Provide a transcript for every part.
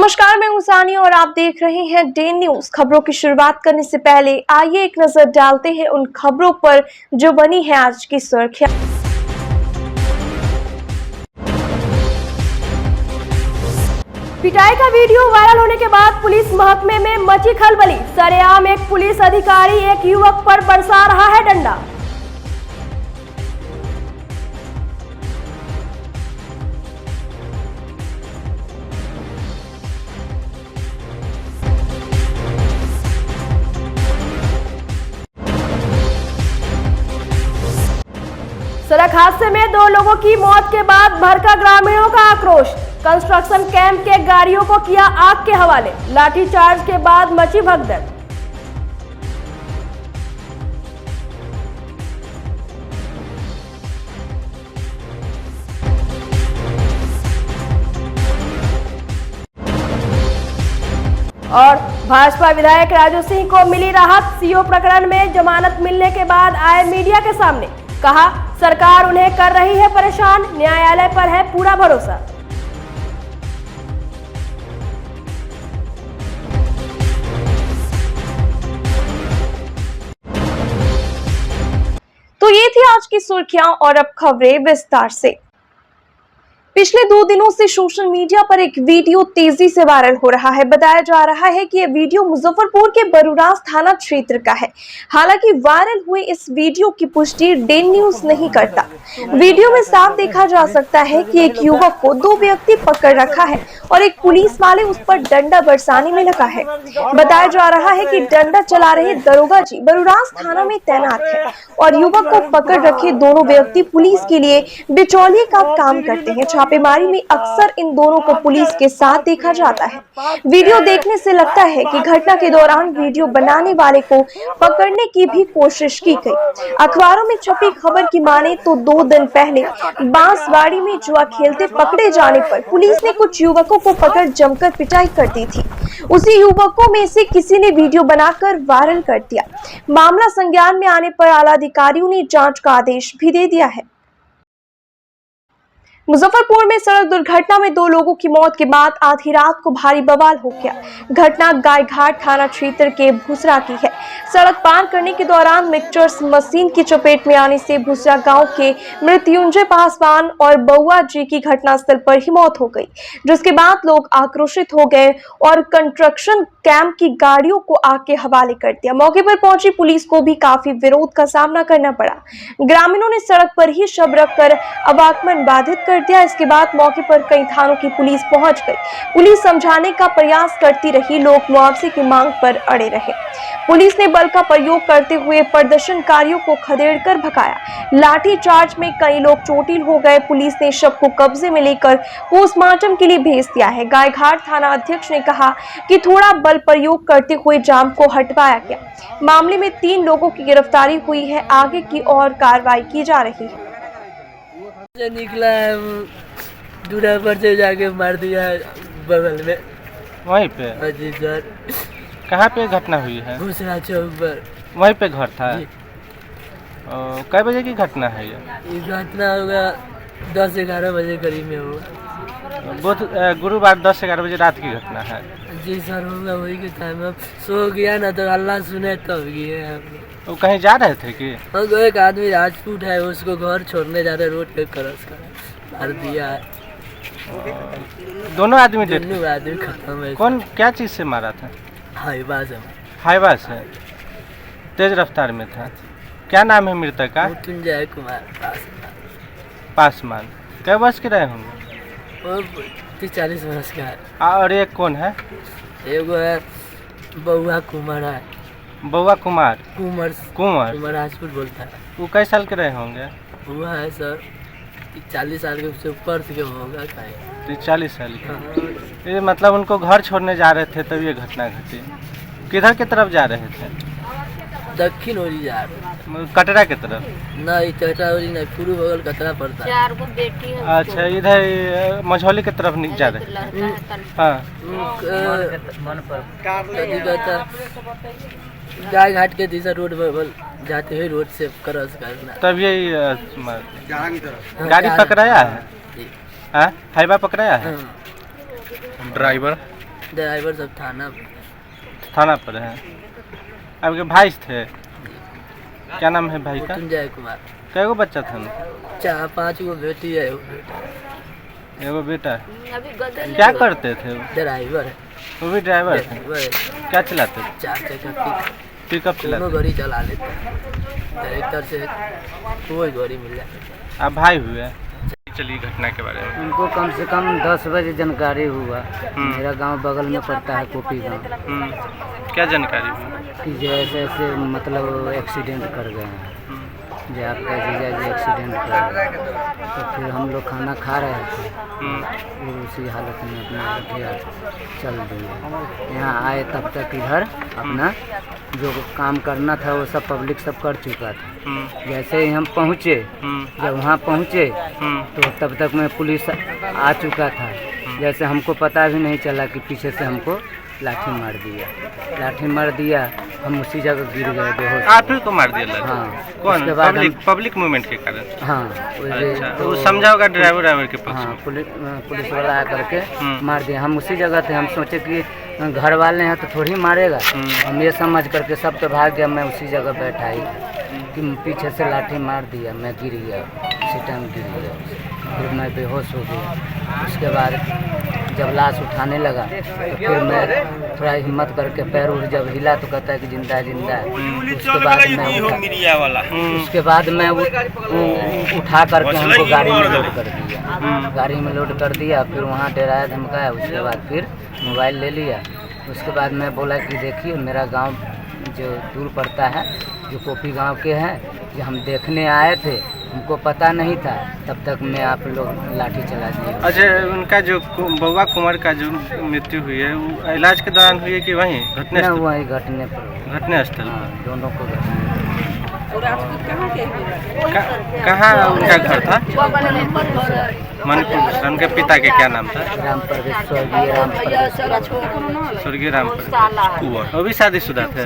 नमस्कार, मैं हूं सानिया और आप देख रहे हैं डे न्यूज। खबरों की शुरुआत करने से पहले आइए एक नजर डालते हैं उन खबरों पर जो बनी है आज की सुर्खियां। पिटाई का वीडियो वायरल होने के बाद पुलिस महकमे में मची खलबली। सरेआम एक पुलिस अधिकारी एक युवक पर बरसा रहा है डंडा। सड़क हादसे में 2 लोगों की मौत के बाद भड़का ग्रामीणों का आक्रोश। कंस्ट्रक्शन कैंप के गाड़ियों को किया आग के हवाले। लाठीचार्ज के बाद मची भगदड़। और भाजपा विधायक राजू सिंह को मिली राहत। सीओ प्रकरण में जमानत मिलने के बाद आए मीडिया के सामने, कहा सरकार उन्हें कर रही है परेशान, न्यायालय पर है पूरा भरोसा। तो ये थी आज की सुर्खियां और अब खबरें विस्तार से। पिछले 2 दिनों से सोशल मीडिया पर एक वीडियो तेजी से वायरल हो रहा है। बताया जा रहा है कि यह वीडियो मुजफ्फरपुर के बरूराज थाना क्षेत्र का है। हालांकि वायरल हुए इस वीडियो की पुष्टि डे न्यूज नहीं करता। वीडियो में साफ देखा जा सकता है कि एक युवक को 2 व्यक्ति पकड़ रखा है और एक पुलिस वाले उस पर डंडा बरसाने में लगा है। बताया जा रहा है कि डंडा चला रहे दरोगा जी बरूराज थाना में तैनात है और युवक को पकड़ रखे दोनों व्यक्ति पुलिस के लिए बिचौलिए का काम करते हैं। छापेमारी में अक्सर इन दोनों को पुलिस के साथ देखा जाता है। वीडियो देखने से लगता है कि घटना के दौरान वीडियो बनाने वाले को पकड़ने की भी कोशिश की गई। अखबारों में छपी खबर की माने तो 2 दिन पहले बांसवाड़ी में जुआ खेलते पकड़े जाने पर पुलिस ने कुछ युवकों को पकड़ जमकर पिटाई कर दी थी। उसी युवकों में से किसी ने वीडियो बनाकर वायरल कर दिया। मामला संज्ञान में आने पर आला अधिकारियों ने जांच का आदेश भी दे दिया है। मुजफ्फरपुर में सड़क दुर्घटना में 2 लोगों की मौत के बाद आधी रात को भारी बवाल हो गया। घटना गायघाट थाना क्षेत्र के भूसरा की है। सड़क पार करने के दौरान मिक्सचर्स मशीन की चपेट में आने से भूसरा गांव के मृत्युंजय पासवान और बउआ जी की घटनास्थल पर ही मौत हो गई, जिसके बाद लोग आक्रोशित हो गए और कंस्ट्रक्शन कैंप की गाड़ियों को आग के हवाले कर दिया। मौके पर पहुंची पुलिस को भी काफी विरोध का सामना करना पड़ा। ग्रामीणों ने सड़क पर ही शव रखकर आवागमन बाधित कर दिया। इसके बाद मौके पर कई थानों की पुलिस पहुंच गई। पुलिस समझाने का प्रयास करती रही, लोग मुआवजे की मांग पर अड़े रहे। पुलिस ने बल का प्रयोग करते हुए प्रदर्शनकारियों को खदेड़कर भगाया। लाठीचार्ज में कई लोग चोटिल हो गए। पुलिस ने शव को कब्जे में लेकर पोस्टमार्टम के लिए भेज दिया है। गायघाट थाना अध्यक्ष ने कहा कि थोड़ा बल प्रयोग करते हुए जाम को हटवाया गया। मामले में 3 लोगों की गिरफ्तारी हुई है। आगे की और कार्रवाई की जा रही है। निकला है, दूरा पर से जाके मार दिया बगल में, वहीं पे। जी सर। कहाँ पे घटना हुई है? भूसरा चौक पर। वहीं पे घर था? कै बजे की घटना है ये घटना होगा 10-11 बजे करीब में होगा। बहुत गुरुवार 10-11 बजे रात की घटना है। जी सर, होगा वही के टाइम। अब सो गया ना तो अल्लाह सुने तब गए। वो कहीं जा रहे थे कि? तो एक आदमी राजपूत है, उसको घर छोड़ने जा रहे, रोड पे क्रॉस कर मार दिया है। दोनों आदमी खत्म है। कौन क्या चीज से मारा था? हाईवा से। हाईवा से तेज रफ्तार में था। क्या नाम है मृतक का? मृत्युंजय कुमार पासवान। कै वर्ष के रहे होंगे? 40 वर्ष का है। और एक कौन है? एगो है बउआ कुमार है। बउआ कुमार? कुमार राजपूत बोलता है। वो कै साल के रहे होंगे? हुआ है सर 40 साल के ऊपर से होगा। 40 साल के। ये मतलब उनको घर छोड़ने जा रहे थे तब ये घटना घटी। किधर की तरफ जा रहे थे? दक्षिण ओरी जा रहे। कटरा की तरफ? नहीं, कटरा ओरी नहीं, पूर्व बगल कटरा पड़ता है। 4 गो बेटी है। अच्छा, इधर मझौली की तरफ जा रहे। हाँ, गाय घाट के दिशा रोड जाते हुए रोड से क्रॉस करना। तब यही गाड़ी पकड़ाया है? हाईवा पकड़ाया है? ड्राइवर ड्राइवर सब थाना पर है। आपके भाई थे? क्या नाम है भाई का? जय कुमार। कै गो बच्चा था? 4-5 गो बेटी है, एगो बेटा है। क्या करते थे वो? ड्राइवर है। वो भी ड्राइवर थे? क्या चलाते थे? 4 चक्का पिकअप चलाते? दोनों गाड़ी चला लेते हैं, डायरेक्टर से कोई गाड़ी मिल जाए। आप भाई हुए? चलिए घटना के बारे में। उनको कम से कम 10 बजे जानकारी हुआ। मेरा गांव बगल में पड़ता है कोपी गांव। क्या जानकारी हुई? कि जैसे ऐसे मतलब एक्सीडेंट कर गए हैं, जो आपका जीजा जी एक्सीडेंट कर गए। तो फिर हम लोग खाना खा रहे थे, फिर उसी हालत में अपना हथियार चल दिए। यहाँ आए तब तक इधर अपना जो काम करना था वो सब पब्लिक सब कर चुका था। जैसे ही हम पहुँचे, जब वहाँ पहुँचे तो तब तक में पुलिस आ चुका था। जैसे हमको पता भी नहीं चला कि पीछे से हमको लाठी मार दिया। हम उसी जगह गिर गए बेहोश। आप ही को मार दिया लाठी? हाँ। कौन? उसके बाद पब्लिक मूवमेंट के कारण? हाँ। अच्छा, तो समझा होगा ड्राइवर के पक्ष? हाँ, पुलिस वाला आकर के मार दिया। हम उसी जगह थे। हम सोचे कि घर वाले हैं तो थोड़ी मारेगा। हम ये समझ करके सब तो भाग गया। मैं उसी जगह बैठा ही कि पीछे से लाठी मार दिया, मैं गिर गया, उसी टाइम गिर गया, फिर मैं बेहोश हो गया। उसके बाद जब लाश उठाने लगा तो फिर मैं थोड़ा हिम्मत करके पैर उठ जब हिला तो कहता है कि जिंदा है। उसके बाद मैं उठा करके हमको गाड़ी में लोड कर दिया। गाड़ी में लोड कर दिया, फिर वहाँ डराया धमकाया। उसके बाद फिर मोबाइल ले लिया। उसके बाद मैं बोला कि देखिए मेरा गांव जो दूर पड़ता है, जो कोपी गांव के हैं, जो हम देखने आए थे, हमको पता नहीं था, तब तक मैं आप लोग लाठी चला दिए। अच्छा, उनका जो बउआ कुमार का जो मृत्यु हुई है वो इलाज के दौरान हुई है कि वहीं घटना स्थल? वहीं घटने स्थल? हाँ, दोनों को घटने। कहाँ उनका घर था? मनपुर। उनके पिता के क्या नाम था? स्वर्गीय राम प्रवेश। वो भी शादीशुदा थे?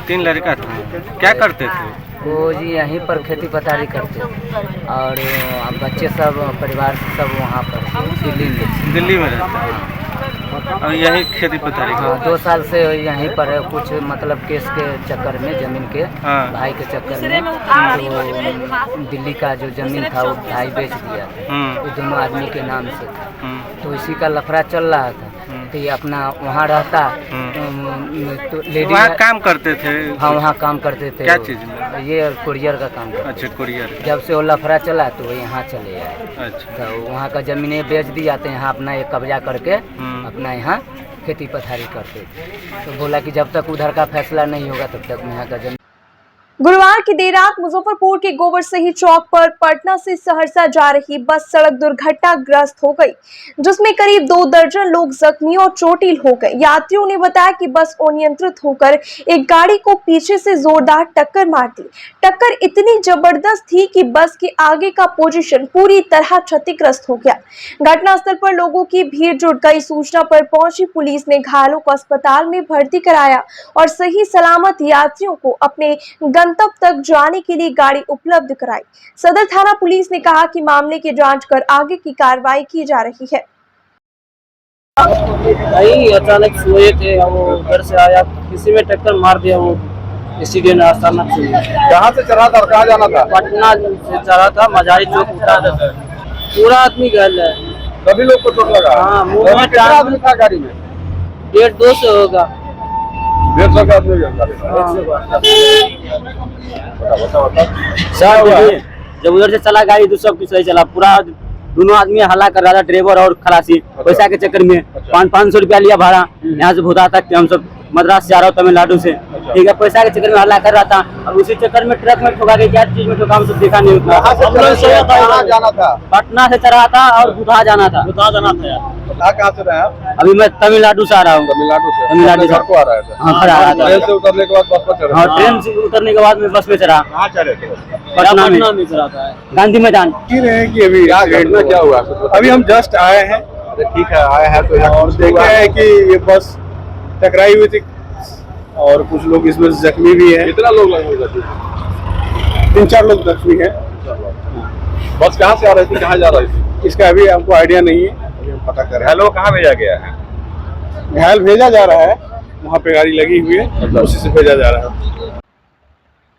3 लड़का थे। क्या करते थे वो? जी यहीं पर खेती पथारी करते और बच्चे सब परिवार से सब वहाँ पर दिल्ली में रहते हैं और यही खेती पथारी? हाँ, 2 साल से यहीं पर है। कुछ मतलब केस के चक्कर में, जमीन के भाई के चक्कर में, तो दिल्ली का जो जमीन था वो भाई बेच दिया। वो दोनों आदमी के नाम से था, तो इसी का लफड़ा चल रहा था। तो ये अपना वहाँ रहता तो लेडी वहाँ काम करते थे? हाँ, वहाँ काम करते थे। क्या चीज़ में? ये कुरियर का काम करते। अच्छा, कुरियर। जब से वो लफड़ा चला तो वो यहाँ चले आए। अच्छा, तो वहाँ का जमीनें बेच दी जाते हैं, यहाँ अपना एक कब्जा करके अपना यहाँ खेती पथारी करते थे। तो बोला कि जब तक उधर का फैसला नहीं होगा तब तक यहाँ का जमीन। गुरुवार की देर रात मुजफ्फरपुर के गोबरसही चौक पर पटना से सहरसा जा रही बस सड़क दुर्घटनाग्रस्त हो गई, जिसमें करीब 2 दर्जन लोग जख्मी और चोटिल हो गए। यात्रियों ने बताया कि बस अनियंत्रित होकर एक गाड़ी को पीछे से जोरदार टक्कर मार दी। टक्कर इतनी जबरदस्त थी कि बस के आगे का पोजीशन पूरी तरह क्षतिग्रस्त हो गया। घटनास्थल पर लोगों की भीड़ जुट गई। सूचना पर पहुंची पुलिस ने घायलों को अस्पताल में भर्ती कराया और सही सलामत यात्रियों को अपने गंतव्य तक जाने के लिए गाड़ी उपलब्ध कराई। सदर थाना पुलिस ने कहा कि मामले की जांच कर आगे की कार्रवाई की जा रही है। भाई अचानक सोए थे, वो उधर से आया, किसी में टक्कर मार दिया। वो एक्सीडेंट अचानक से। कहाँ से चढ़ा था और कहाँ जाना था? पटना से चढ़ा था, मजारी चौक उतारा था। पूरा आदमी घायल है। सभी लोग को चोट लगा? हाँ, मुंह में कितना आदमी था गाड़ी में? 150 होगा। 150 का आदमी जब उधर से चला गाड़ी तो सब कुछ सही चला। पूरा दोनों आदमी हल्ला कर रहा था, ड्राइवर और खलासी। पैसा के चक्कर में 500 रुपया लिया भाड़ा यहाँ से भूता तक। हम सब मद्रास से आ रहा हूँ, तमिलनाडु से, ठीक है। पैसा के चक्कर में हल्ला कर रहा था और उसी चक्कर में ट्रक में ठोका गया। क्या चीज में ठोका हम सब देखा नहीं उतना। जाना था? पटना से चढ़ा था और बुधा जाना था। कहाँ से रहे आप? अभी मैं तमिलनाडु से आ रहा हूँ। तमिलनाडु से घर को आ रहा था? हाँ, खड़ा आ रहा था। ट्रेन से उतरने के बाद बस पर चढ़े? हाँ, ट्रेन से उतरने के बाद में बस में चढ़ा। कहाँ चढ़े थे? पटना में चढ़ा था, गांधी मैदान। कि अभी एक्सीडेंट में क्या हुआ? अभी हम जस्ट आए हैं। ठीक है, आए हैं तो और देखे हैं कि ये बस टकराई हुई थी और कुछ लोग इसमें जख्मी भी हैं। कितना लोग लगे? 3-4 लोग जख्मी हैं। बस कहाँ से आ रही थी, कहाँ जा रही थी? इसका अभी हमको आइडिया नहीं है। अभी हम पता कर रहे घायलों को कहाँ भेजा गया है? हैं। घायल भेजा जा रहा है, वहाँ पे गाड़ी लगी हुई है, उसी से भेजा जा रहा है।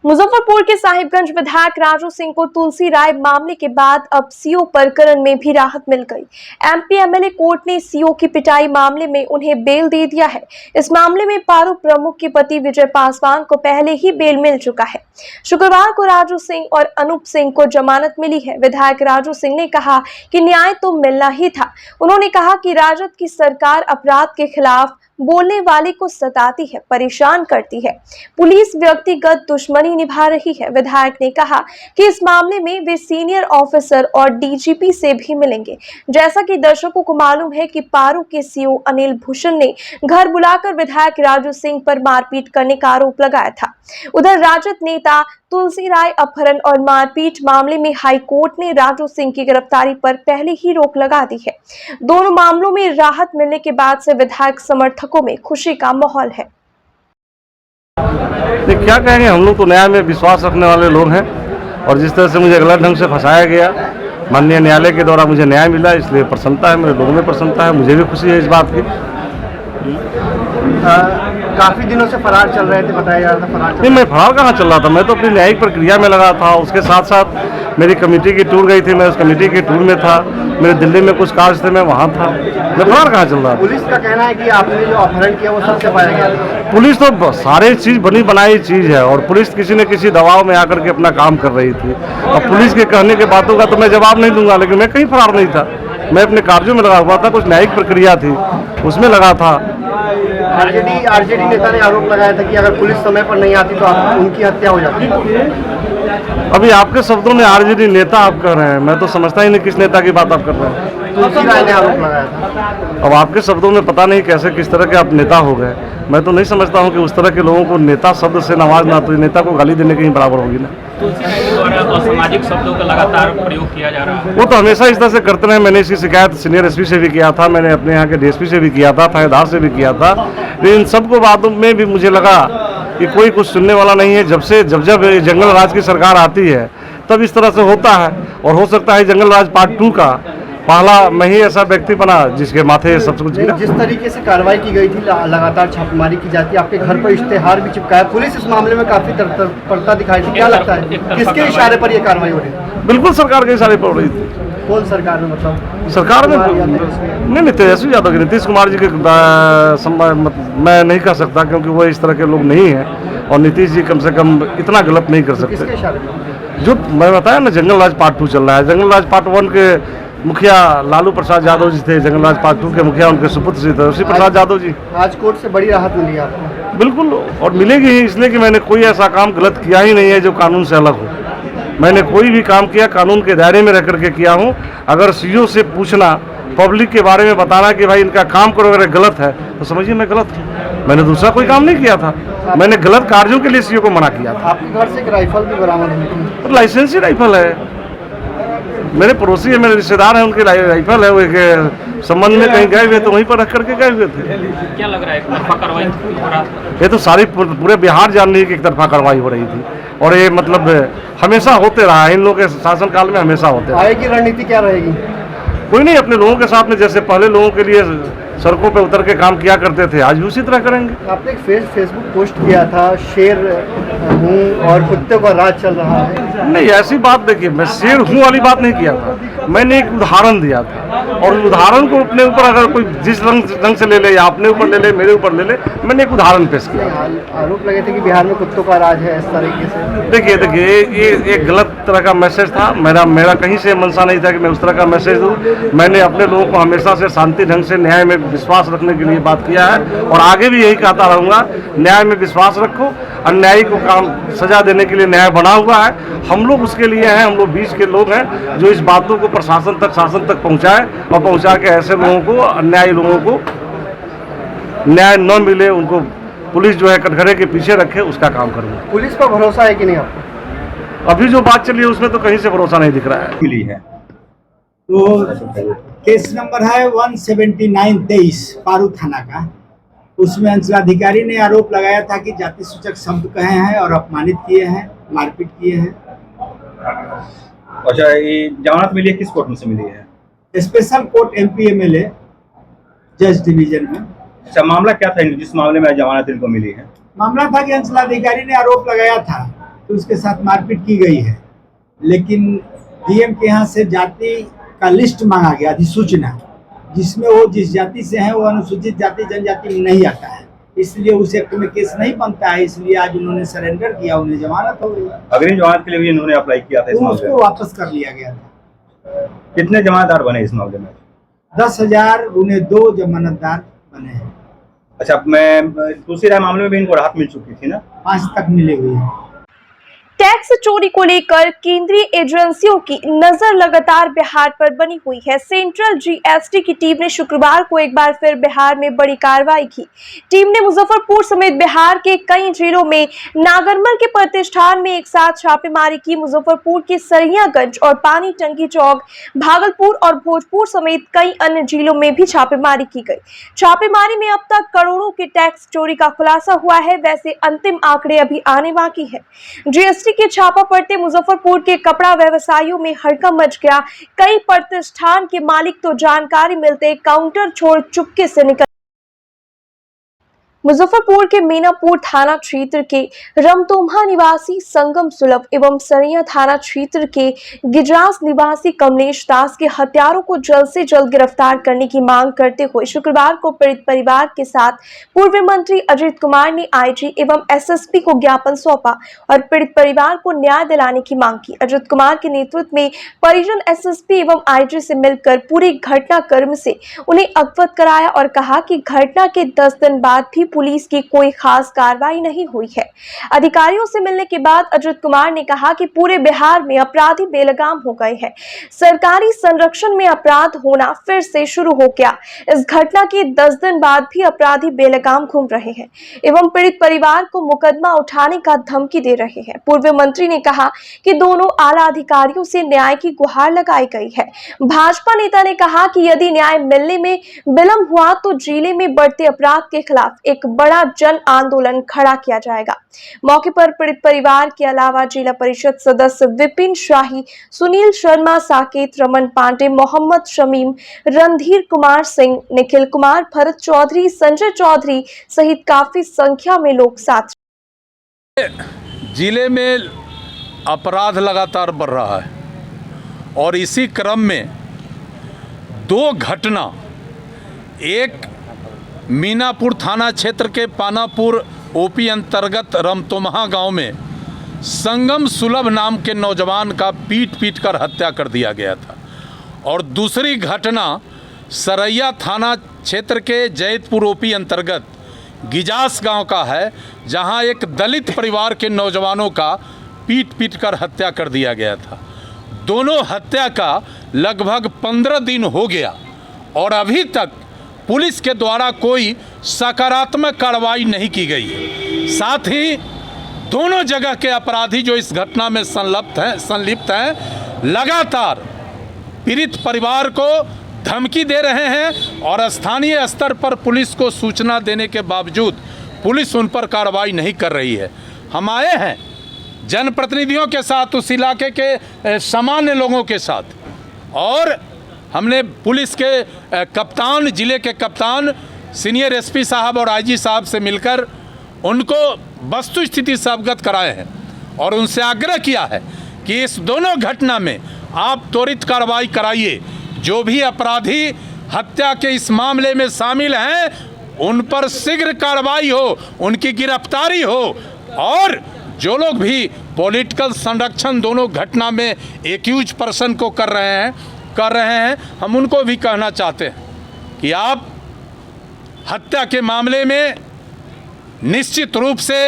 मुजफ्फरपुर के साहिबगंज विधायक राजू सिंह को तुलसी राय मामले के बाद अब सीओ प्रकरण में भी राहत मिल गई। एमपी एमएलए कोर्ट ने सीओ की पिटाई मामले में उन्हें बेल दे दिया है। इस मामले में पारू प्रमुख के पति विजय पासवान को पहले ही बेल मिल चुका है। शुक्रवार को राजू सिंह और अनूप सिंह को जमानत मिली है। विधायक राजू सिंह ने कहा कि न्याय तो मिलना ही था। उन्होंने कहा कि राजद की सरकार अपराध के खिलाफ बोलने वाले को सताती है, परेशान करती है, पुलिस व्यक्तिगत दुश्मनी निभा रही है। विधायक ने कहा कि इस मामले में वे सीनियर ऑफिसर और डीजीपी से भी मिलेंगे। जैसा कि दर्शकों को मालूम है कि पारू के सीओ अनिल भूषण ने घर बुलाकर विधायक राजू सिंह पर मारपीट करने का आरोप लगाया था। उधर राजद नेता तुलसी राय अपहरण और मारपीट मामले में हाई कोर्ट ने राजू सिंह की गिरफ्तारी पर पहले ही रोक लगा दी है। दोनों मामलों में राहत मिलने के बाद से विधायक समर्थकों में खुशी का माहौल है। क्या कहेंगे, हम लोग तो न्याय में विश्वास रखने वाले लोग हैं और जिस तरह से मुझे गलत ढंग से फंसाया गया, माननीय न्यायालय के द्वारा मुझे न्याय मिला, इसलिए प्रसन्नता है, मेरे लोगों में प्रसन्नता है, मुझे भी खुशी है इस बात की। काफ़ी दिनों से फरार चल रहे थे, बताया जा रहा था फरार नहीं, मैं फरार कहाँ चल रहा था, मैं तो अपनी न्यायिक प्रक्रिया में लगा था। उसके साथ साथ मेरी कमेटी की टूर गई थी, मैं उस कमेटी की टूर में था। मेरे दिल्ली में कुछ कार्य थे, मैं वहाँ था। मैं फरार कहाँ चल रहा था। पुलिस का कहना है कि आपने जो अपहरण किया वो सबसे पाया गया। पुलिस तो सारे चीज़ बनी बनाई चीज़ है और पुलिस किसी न किसी दबाव में आकर के अपना काम कर रही थी। और पुलिस के कहने के बातों का तो मैं जवाब नहीं दूंगा, लेकिन मैं कहीं फरार नहीं था, मैं अपने कार्यों में लगा हुआ था। कुछ न्यायिक प्रक्रिया थी उसमें लगा था। आरजेडी नेता ने आरोप लगाया था कि अगर पुलिस समय पर नहीं आती तो उनकी हत्या हो जाती। अभी आपके शब्दों में आरजेडी नेता आप कह रहे हैं, मैं तो समझता ही नहीं किस नेता की बात आप कर रहे हैं। तुलसी राय ने आरोप लगाया था। अब आपके शब्दों में पता नहीं कैसे किस तरह के आप नेता हो गए। मैं तो नहीं समझता हूं कि उस तरह के लोगों को नेता शब्द से नवाज ना, तो नेता को गाली देने के ही बराबर होगी ना। असामाजिक शब्दों का लगातार प्रयोग किया जा रहा है। वो तो हमेशा इस तरह से करते रहे। मैंने इसकी शिकायत सीनियर एसपी से भी किया था, मैंने अपने यहाँ के डीएसपी से भी किया था, थानेदार से भी किया था। लेकिन इन सबको बातों में भी मुझे लगा कि कोई कुछ सुनने वाला नहीं है। जब जंगल राज की सरकार आती है तब इस तरह से होता है। और हो सकता है जंगल राज पार्ट 2 का पहला मैं ही ऐसा व्यक्ति बना जिसके माथे सब कुछ गिरा। जिस तरीके से कार्रवाई की गई थी, लगातार छापेमारी की जाती है, आपके घर पर इश्तेहार भी चिपकाया, पुलिस इस मामले में काफी तत्परता दिखाई थी। क्या लगता है किसके इशारे पर यह कार्रवाई हो रही है? बिल्कुल सरकार के इशारे पर हो रही थी। कौन सरकार में, मतलब सरकार में? नहीं, तेजस्वी यादव की, नीतीश कुमार जी के मैं नहीं कह सकता, क्योंकि वो इस तरह के लोग नहीं हैं और नीतीश जी कम से कम इतना गलत नहीं कर सकते। किसके इशारे पर? जो मैं बताया ना, जंगल राज पार्ट 2 चल रहा है। जंगल राज पार्ट 1 के मुखिया लालू प्रसाद यादव जी थे, जंगल राज पार्ट 2 के मुखिया उनके सुपुत्र जी थे, उसी प्रसाद यादव जी। आज कोर्ट से बड़ी राहत मिली है आपको? बिल्कुल, और मिलेगी ही, इसलिए कि मैंने कोई ऐसा काम गलत किया ही नहीं है जो कानून से अलग हो। मैंने कोई भी काम किया कानून के दायरे में रह करके किया हूँ। अगर सीओ से पूछना, पब्लिक के बारे में बताना कि भाई इनका काम करो अगर गलत है, तो समझिए मैं गलत हूँ। मैंने दूसरा कोई काम नहीं किया था, मैंने गलत कार्यों के लिए सीओ को मना किया था। आपके घर से एक राइफल भी बरामद हुई थी। लाइसेंसी राइफल है, मेरे पड़ोसी है, मेरे रिश्तेदार हैं, उनकी राइफल है। वो एक संबंध में कहीं गए हुए तो वहीं पर रख करके गए हुए थे। क्या लग रहा है एक तरफा कार्रवाई हो रहा है? ये तो सारी पूरे बिहार जान रही है कि एक तरफा कार्रवाई हो रही थी और ये मतलब हमेशा होते रहा है, इन लोगों के शासनकाल में हमेशा होते रहा। आगे की रणनीति क्या रहेगी? कोई नहीं, अपने लोगों के साथ में जैसे पहले लोगों के लिए सड़कों पे उतर के काम किया करते थे, आज भी उसी तरह करेंगे। आपने एक फेसबुक पोस्ट किया था, शेर हूँ और कुत्ते का राज चल रहा है। नहीं, ऐसी बात देखिए, मैं शेर हूँ वाली बात नहीं किया था, मैंने एक उदाहरण दिया था और उदाहरण को अपने ऊपर अगर कोई जिस रंग से ले ले या अपने ऊपर ले ले, मेरे ऊपर ले ले, मैंने एक उदाहरण पेश किया। आरोप लगे थे कि बिहार में कुत्तों का राज है, इस तरीके से। देखिए ये एक गलत तरह का मैसेज था। मेरा कहीं से मनसा नहीं था कि मैं उस तरह का मैसेज दूँ। मैंने अपने लोगों को हमेशा से शांति ढंग से न्याय में विश्वास रखने के लिए बात किया है और आगे भी यही कहता रहूँगा। न्याय में विश्वास रखो, अन्यायी को काम सजा देने के लिए न्याय बना हुआ है। हम लोग उसके लिए हैं, हम लोग बीच के लोग हैं जो इस बातों को प्रशासन तक पहुँचाए और पहुँचा के ऐसे लोगों को, अन्यायी लोगों को न्याय न मिले, उनको पुलिस जो है कटघरे के पीछे रखे, उसका काम करूँगा। पुलिस पर भरोसा है कि नहीं आपको? अभी जो बात चली है उसमें तो कहीं से भरोसा नहीं दिख रहा है। मिली है तो केस नंबर है 17923 पारू थाना का। उसमें अंचलाधिकारी ने आरोप लगाया था कि जाति सूचक शब्द कहे हैं और अपमानित किए हैं, मारपीट किए हैं। अच्छा, ये जमानत मिली है किस कोर्ट में से मिली है? स्पेशल कोर्ट MP MLA जज डिवीजन में। अच्छा, मामला क्या था जिस मामले में जमानत इनको मिली है? मामला था कि अंचलाधिकारी ने आरोप लगाया था कि उसके साथ मारपीट की गई है, लेकिन DM के यहाँ से जाति का लिस्ट मांगा गया, अधिसूचना, जिसमें वो जिस जाति से हैं वो अनुसूचित जाति जनजाति में नहीं आता है, इसलिए उस एक्ट में केस नहीं बनता है। इसलिए आज उन्होंने सरेंडर किया, उन्हें जमानत हो गई। अग्रिम जमानत के लिए भी इन्होंने अप्लाई किया था इस मामले उसको में? वापस कर लिया गया था। कितने जमानतदार बने इस मामले में? 10,000 उन्हें 2 जमानतदार बने हैं। अच्छा, मैं दूसरी राय मामले में भी इनको राहत मिल चुकी थी ना? 5 तक मिली हुई है। टैक्स चोरी को लेकर केंद्रीय एजेंसियों की नजर लगातार बिहार पर बनी हुई है। सेंट्रल GST की टीम ने शुक्रवार को एक बार फिर बिहार में बड़ी कार्रवाई की। टीम ने मुजफ्फरपुर समेत बिहार के कई जिलों में नागरमल के प्रतिष्ठान में एक साथ छापेमारी की। मुजफ्फरपुर के सरियागंज और पानी टंकी चौक, भागलपुर और भोजपुर समेत कई अन्य जिलों में भी छापेमारी की गई। छापेमारी में अब तक करोड़ों के टैक्स चोरी का खुलासा हुआ है। वैसे अंतिम आंकड़े अभी आने बाकी है। GST के छापा पड़ते मुजफ्फरपुर के कपड़ा व्यवसायियों में हड़कंप मच गया। कई प्रतिष्ठान के मालिक तो जानकारी मिलते काउंटर छोड़ चुपके से निकल। मुजफ्फरपुर के मीनापुर थाना क्षेत्र के रमतोम्हा निवासी संगम सुलभ एवं सरिया थाना क्षेत्र के गिजरास निवासी कमलेश दास के हत्यारों को जल्द से जल्द गिरफ्तार करने की मांग करते हुए शुक्रवार को पीड़ित परिवार के साथ पूर्व मंत्री अजित कुमार ने IG एवं SSP को ज्ञापन सौंपा और पीड़ित परिवार को न्याय दिलाने की मांग की। अजित कुमार के नेतृत्व में परिजन SSP एवं IG से मिलकर पूरे घटनाक्रम से उन्हें अवगत कराया और कहा कि घटना के 10 दिन बाद भी पुलिस की कोई खास कार्रवाई नहीं हुई है। अधिकारियों से मिलने के बाद अजित कुमार ने कहा कि पूरे बिहार में अपराधी बेलगाम हो गए हैं। सरकारी संरक्षण में अपराध होना फिर से शुरू हो गया। इस घटना के 10 दिन बाद भी अपराधी बेलगाम घूम रहे हैं एवं पीड़ित परिवार को मुकदमा उठाने का धमकी दे रहे हैं। पूर्व मंत्री ने कहा कि दोनों आला अधिकारियों से न्याय की गुहार लगाई गई है। भाजपा नेता ने कहा कि यदि न्याय मिलने में विलंब हुआ तो जिले में बढ़ते अपराध के खिलाफ एक बड़ा जन आंदोलन खड़ा किया जाएगा। मौके पर पीड़ित परिवार के अलावा जिला परिषद सदस्य विपिन शाही, सुनील शर्मा, साकेत, रमन पांडे, मोहम्मद शमीम, रणधीर कुमार सिंह, निखिल कुमार, भरत चौधरी, संजय चौधरी सहित काफी संख्या में लोग साथ। जिले में अपराध लगातार बढ़ रहा है और इसी क्रम में 2 घटना, एक मीनापुर थाना क्षेत्र के पानापुर OP अंतर्गत रमतोम्हा गांव में संगम सुलभ नाम के नौजवान का पीट कर हत्या कर दिया गया था और दूसरी घटना सरैया थाना क्षेत्र के जैतपुर OP अंतर्गत गिजास गांव का है, जहां एक दलित परिवार के नौजवानों का पीट कर हत्या कर दिया गया था। दोनों हत्या का लगभग 15 दिन हो गया और अभी तक पुलिस के द्वारा कोई सकारात्मक कार्रवाई नहीं की गई है। साथ ही दोनों जगह के अपराधी जो इस घटना में संलिप्त हैं लगातार पीड़ित परिवार को धमकी दे रहे हैं और स्थानीय स्तर पर पुलिस को सूचना देने के बावजूद पुलिस उन पर कार्रवाई नहीं कर रही है। हम आए हैं जनप्रतिनिधियों के साथ, उस इलाके के सामान्य लोगों के साथ, और हमने पुलिस के कप्तान, जिले के कप्तान, सीनियर SP साहब और IG साहब से मिलकर उनको वस्तु स्थिति से अवगत कराए हैं और उनसे आग्रह किया है कि इस दोनों घटना में आप त्वरित कार्रवाई कराइए। जो भी अपराधी हत्या के इस मामले में शामिल हैं उन पर शीघ्र कार्रवाई हो, उनकी गिरफ्तारी हो और जो लोग भी पॉलिटिकल संरक्षण दोनों घटना में एक्यूज पर्सन को कर रहे हैं हम उनको भी कहना चाहते हैं कि आप हत्या के मामले में निश्चित रूप से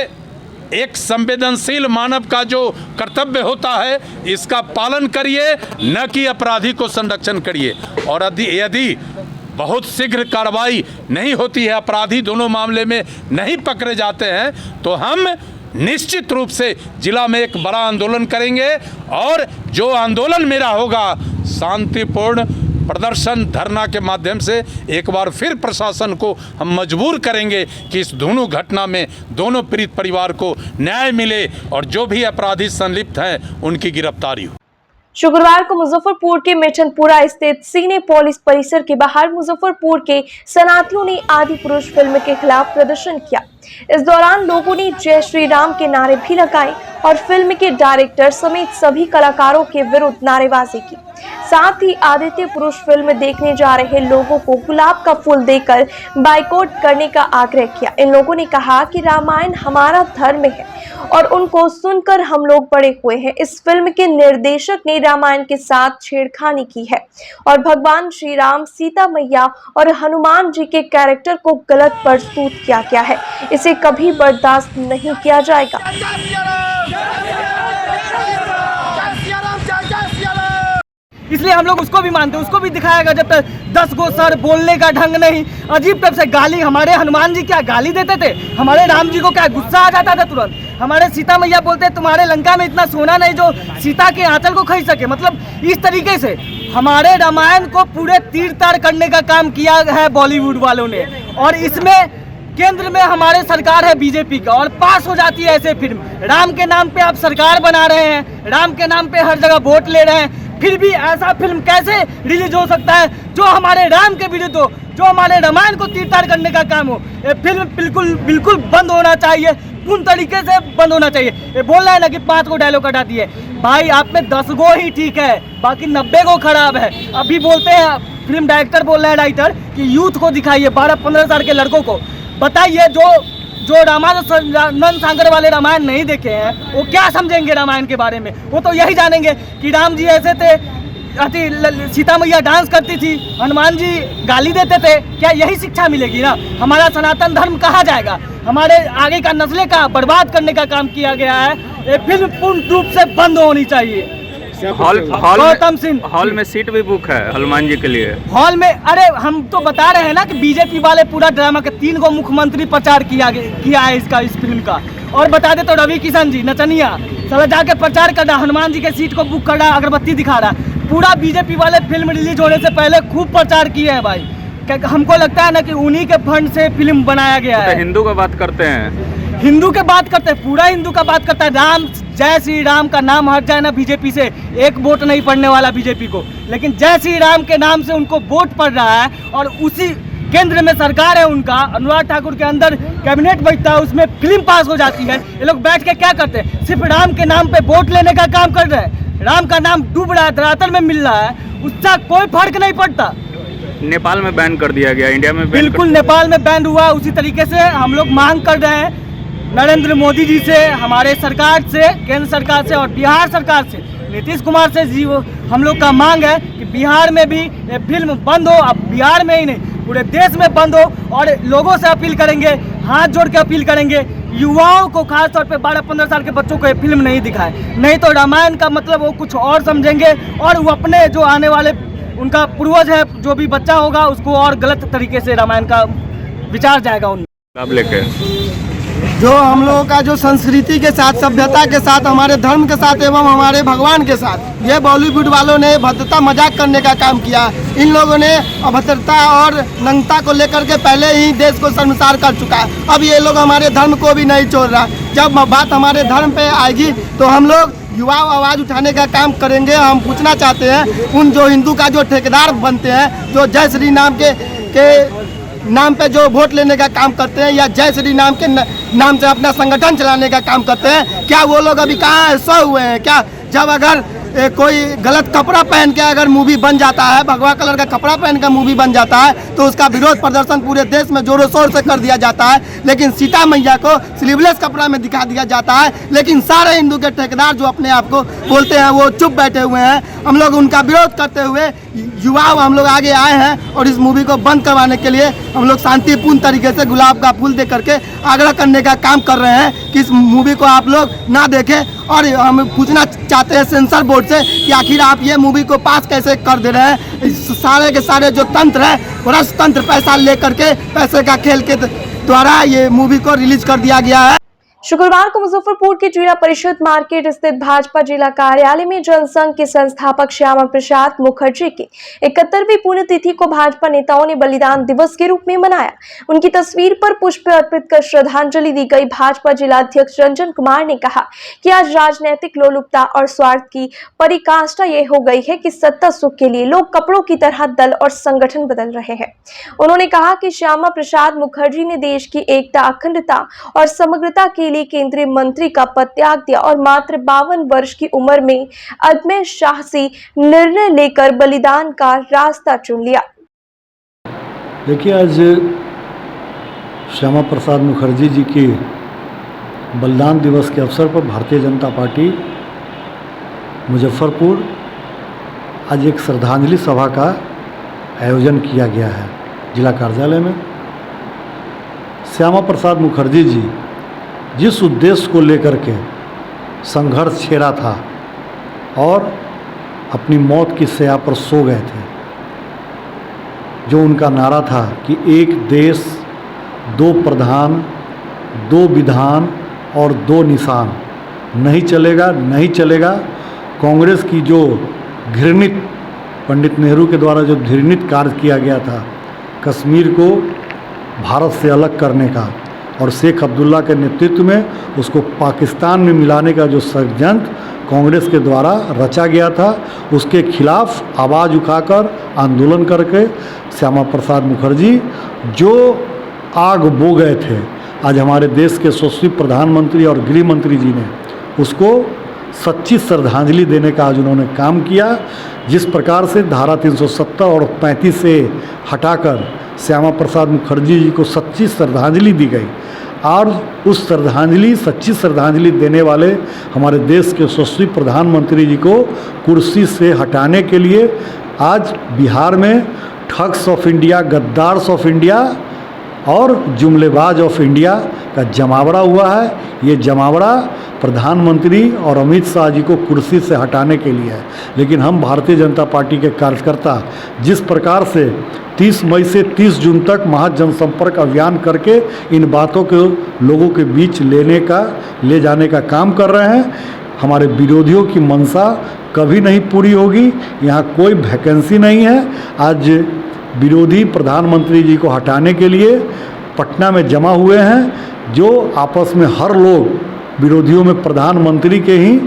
एक संवेदनशील मानव का जो कर्तव्य होता है इसका पालन करिए, न कि अपराधी को संरक्षण करिए। और यदि बहुत शीघ्र कार्रवाई नहीं होती है, अपराधी दोनों मामले में नहीं पकड़े जाते हैं, तो हम निश्चित रूप से जिला में एक बड़ा आंदोलन करेंगे और जो आंदोलन मेरा होगा शांतिपूर्ण प्रदर्शन, धरना के माध्यम से एक बार फिर प्रशासन को हम मजबूर करेंगे कि इस दोनों घटना में दोनों पीड़ित परिवार को न्याय मिले और जो भी अपराधी संलिप्त हैं उनकी गिरफ्तारी हो। शुक्रवार को मुजफ्फरपुर के मिठनपुरा स्थित सीने पुलिस परिसर के बाहर मुजफ्फरपुर के शरणार्थियों ने आदि पुरुष फिल्म के खिलाफ प्रदर्शन किया। इस दौरान लोगों ने जय श्री राम के नारे भी लगाए और फिल्म के डायरेक्टर समेत सभी कलाकारों के विरुद्ध नारेबाजी की। साथ ही आदित्य पुरुष फिल्म देखने जा रहे लोगों को गुलाब का फूल देकर बाइकआउट करने का आग्रह किया। इन लोगों ने कहा कि रामायण हमारा धर्म है और उनको सुनकर हम लोग बड़े हुए हैं। इस फिल्म के निर्देशक ने रामायण के साथ छेड़खानी की है और भगवान श्री राम, सीता मैया और हनुमान जी के कैरेक्टर को गलत प्रस्तुत किया गया है। इसे कभी बर्दाश्त नहीं किया जाएगा। इसलिए हम लोग उसको भी मानते हैं, उसको भी दिखाएगा। जब तक 10 गो सर, बोलने का ढंग नहीं, अजीब टाइप से गाली। हमारे हनुमान जी क्या गाली देते थे, हमारे राम जी को क्या गुस्सा आ जाता था तुरंत। हमारे सीता मैया बोलते तुम्हारे लंका में इतना सोना नहीं जो सीता के आंचल को खरीद सके। मतलब इस तरीके से हमारे रामायण को पूरे तीर तार करने का काम किया है बॉलीवुड वालों ने। और इसमें केंद्र में हमारे सरकार है बीजेपी का और पास हो जाती है ऐसे फिल्म। राम के नाम पे आप सरकार बना रहे हैं, राम के नाम पे हर जगह वोट ले रहे हैं, फिर भी ऐसा फिल्म कैसे रिलीज हो सकता है जो हमारे राम के विरुद्ध हो, जो हमारे रामायण को तीर तार करने का काम हो। ये फिल्म बिल्कुल बंद होना चाहिए, पूर्ण तरीके से बंद होना चाहिए। ये बोल रहा है ना कि 5 गो डायलॉग हटा दिए, भाई आप में 10 गो ही ठीक है, बाकी 90 गो खराब है। अभी बोलते हैं फिल्म डायरेक्टर बोल रहे हैं राइटर कि यूथ को दिखाइए, 12-15 साल के लड़कों को बताइए। जो रामानंद सागर वाले रामायण नहीं देखे हैं वो क्या समझेंगे रामायण के बारे में। वो तो यही जानेंगे कि राम जी ऐसे थे, सीता मैया डांस करती थी, हनुमान जी गाली देते थे। क्या यही शिक्षा मिलेगी ना? हमारा सनातन धर्म कहाँ जाएगा? हमारे आगे का नस्लें का बर्बाद करने का काम किया गया है। ये फिल्म पूर्ण रूप से बंद होनी चाहिए। हॉल में सीट भी बुक है हनुमान जी के लिए। हॉल में अरे हम तो बता रहे हैं ना कि बीजेपी वाले पूरा ड्रामा के 3 गो मुख्यमंत्री प्रचार किया है इस फिल्म का। और बता दे तो रवि किशन जी नचनिया साला जाके प्रचार कर रहा, हनुमान जी के सीट को बुक कर रहा, अगरबत्ती दिखा रहा। पूरा बीजेपी वाले फिल्म रिलीज होने से पहले खूब प्रचार किए हैं भाई। हमको लगता है ना कि उन्हीं के फंड से फिल्म बनाया गया है। हिंदू का बात करते हैं, हिंदू के बात करते हैं, पूरा हिंदू का बात करता है। राम, जय श्री राम का नाम हट जाए ना बीजेपी से, एक वोट नहीं पड़ने वाला बीजेपी को। लेकिन जय श्री राम के नाम से उनको वोट पड़ रहा है और उसी केंद्र में सरकार है उनका, अनुराग ठाकुर के अंदर कैबिनेट बैठता है, उसमें फिल्म पास हो जाती है। ये लोग बैठ के क्या करते हैं? सिर्फ राम के नाम पे वोट लेने का काम कर रहे हैं। राम का नाम डूब रहा है, धरातल में मिल रहा है, उसका कोई फर्क नहीं पड़ता। नेपाल में बैन कर दिया गया, इंडिया में बिल्कुल नेपाल में बैन हुआ। उसी तरीके से हम लोग मांग कर रहे हैं नरेंद्र मोदी जी से, हमारे सरकार से, केंद्र सरकार से और बिहार सरकार से, नीतीश कुमार से जी हम लोग का मांग है कि बिहार में भी ये फिल्म बंद हो। अब बिहार में ही नहीं पूरे देश में बंद हो। और लोगों से अपील करेंगे, हाथ जोड़ के अपील करेंगे, युवाओं को खास तौर पे 12-15 साल के बच्चों को ये फिल्म नहीं दिखाए, नहीं तो रामायण का मतलब वो कुछ और समझेंगे और वो अपने जो आने वाले उनका पूर्वज है, जो भी बच्चा होगा, उसको और गलत तरीके से रामायण का विचार जाएगा उनमें लेके। जो हम लोगों का जो संस्कृति के साथ, सभ्यता के साथ, हमारे धर्म के साथ एवं हमारे भगवान के साथ ये बॉलीवुड वालों ने भद्रता मजाक करने का काम किया। इन लोगों ने अभद्रता और नंगता को लेकर के पहले ही देश को शर्मसार कर चुका है। अब ये लोग हमारे धर्म को भी नहीं छोड़ रहा। जब बात हमारे धर्म पे आएगी तो हम लोग युवा आवाज़ उठाने का काम करेंगे। हम पूछना चाहते हैं उन जो हिंदू का जो ठेकेदार बनते हैं, जो जय श्री नाम के नाम पे जो वोट लेने का काम करते हैं या जय श्री नाम के नाम से अपना संगठन चलाने का काम करते हैं, क्या वो लोग अभी कहाँ सो हुए हैं क्या? जब अगर कोई गलत कपड़ा पहन के अगर मूवी बन जाता है, भगवा कलर का कपड़ा पहन कर मूवी बन जाता है, तो उसका विरोध प्रदर्शन पूरे देश में जोरों शोर से कर दिया जाता है। लेकिन सीता मैया को स्लीवलेस कपड़ा में दिखा दिया जाता है। लेकिन सारे हिंदू के ठेकेदार जो अपने आप को बोलते हैं वो चुप बैठे हुए हैं। हम लोग उनका विरोध करते हुए युवा हम लोग आगे आए हैं और इस मूवी को बंद करवाने के लिए हम लोग शांतिपूर्ण तरीके से गुलाब का फूल दे करके आग्रह करने का काम कर रहे हैं कि इस मूवी को आप लोग ना देखें। और हम पूछना चाहते हैं सेंसर बोर्ड से कि आखिर आप ये मूवी को पास कैसे कर दे रहे हैं? सारे के सारे जो तंत्र है, भ्रष्ट तंत्र, पैसा ले करके, पैसे का खेल के द्वारा ये मूवी को रिलीज कर दिया गया है। शुक्रवार को मुजफ्फरपुर के जिला परिषद मार्केट स्थित भाजपा जिला कार्यालय में जनसंघ के संस्थापक श्यामा प्रसाद मुखर्जी की 71वीं पुण्यतिथि को भाजपा नेताओं ने बलिदान दिवस के रूप में मनाया। उनकी तस्वीर पर पुष्प अर्पित कर श्रद्धांजलि दी गई। भाजपा जिला अध्यक्ष रंजन कुमार ने कहा कि आज राजनीतिक लोलुपता और स्वार्थ की पराकाष्ठा ये हो गई है कि सत्ता सुख के लिए लोग कपड़ों की तरह दल और संगठन बदल रहे हैं। उन्होंने कहा कि श्यामा प्रसाद मुखर्जी ने देश की एकता, अखंडता और समग्रता के लिए केंद्रीय मंत्री का पद त्याग दिया और मात्र 52 वर्ष की उम्र में अदम्य साहसी निर्णय लेकर बलिदान का रास्ता चुन लिया। देखिए, आज श्यामा प्रसाद मुखर्जी जी के बलिदान दिवस के अवसर पर भारतीय जनता पार्टी मुजफ्फरपुर आज एक श्रद्धांजलि सभा का आयोजन किया गया है जिला कार्यालय में। श्यामा प्रसाद मुखर्जी जी जिस उद्देश्य को लेकर के संघर्ष छेड़ा था और अपनी मौत की शैया पर सो गए थे, जो उनका नारा था कि एक देश, दो प्रधान, दो विधान और दो निशान, नहीं चलेगा, नहीं चलेगा। कांग्रेस की जो घृणित, पंडित नेहरू के द्वारा जो घृणित कार्य किया गया था कश्मीर को भारत से अलग करने का और शेख अब्दुल्ला के नेतृत्व में उसको पाकिस्तान में मिलाने का जो षड्यंत्र कांग्रेस के द्वारा रचा गया था, उसके खिलाफ आवाज़ उठाकर आंदोलन करके श्यामा प्रसाद मुखर्जी जो आग बो गए थे, आज हमारे देश के यशस्वी प्रधानमंत्री और गृह मंत्री जी ने उसको सच्ची श्रद्धांजलि देने का आज उन्होंने काम किया। जिस प्रकार से धारा 370 और 35 से हटाकर श्यामा प्रसाद मुखर्जी जी को सच्ची श्रद्धांजलि दी गई और उस सच्ची श्रद्धांजलि देने वाले हमारे देश के यशस्वी प्रधानमंत्री जी को कुर्सी से हटाने के लिए आज बिहार में ठग्स ऑफ इंडिया, गद्दार्स ऑफ इंडिया और जुमलेबाज ऑफ इंडिया का जमावड़ा हुआ है। ये जमावड़ा प्रधानमंत्री और अमित शाह जी को कुर्सी से हटाने के लिए है। लेकिन हम भारतीय जनता पार्टी के कार्यकर्ता जिस प्रकार से 30 मई से 30 जून तक महाजनसंपर्क अभियान करके इन बातों को लोगों के बीच ले जाने का काम कर रहे हैं, हमारे विरोधियों की मंशा कभी नहीं पूरी होगी। यहाँ कोई वैकेंसी नहीं है। आज विरोधी प्रधानमंत्री जी को हटाने के लिए पटना में जमा हुए हैं, जो आपस में हर लोग विरोधियों में प्रधानमंत्री के ही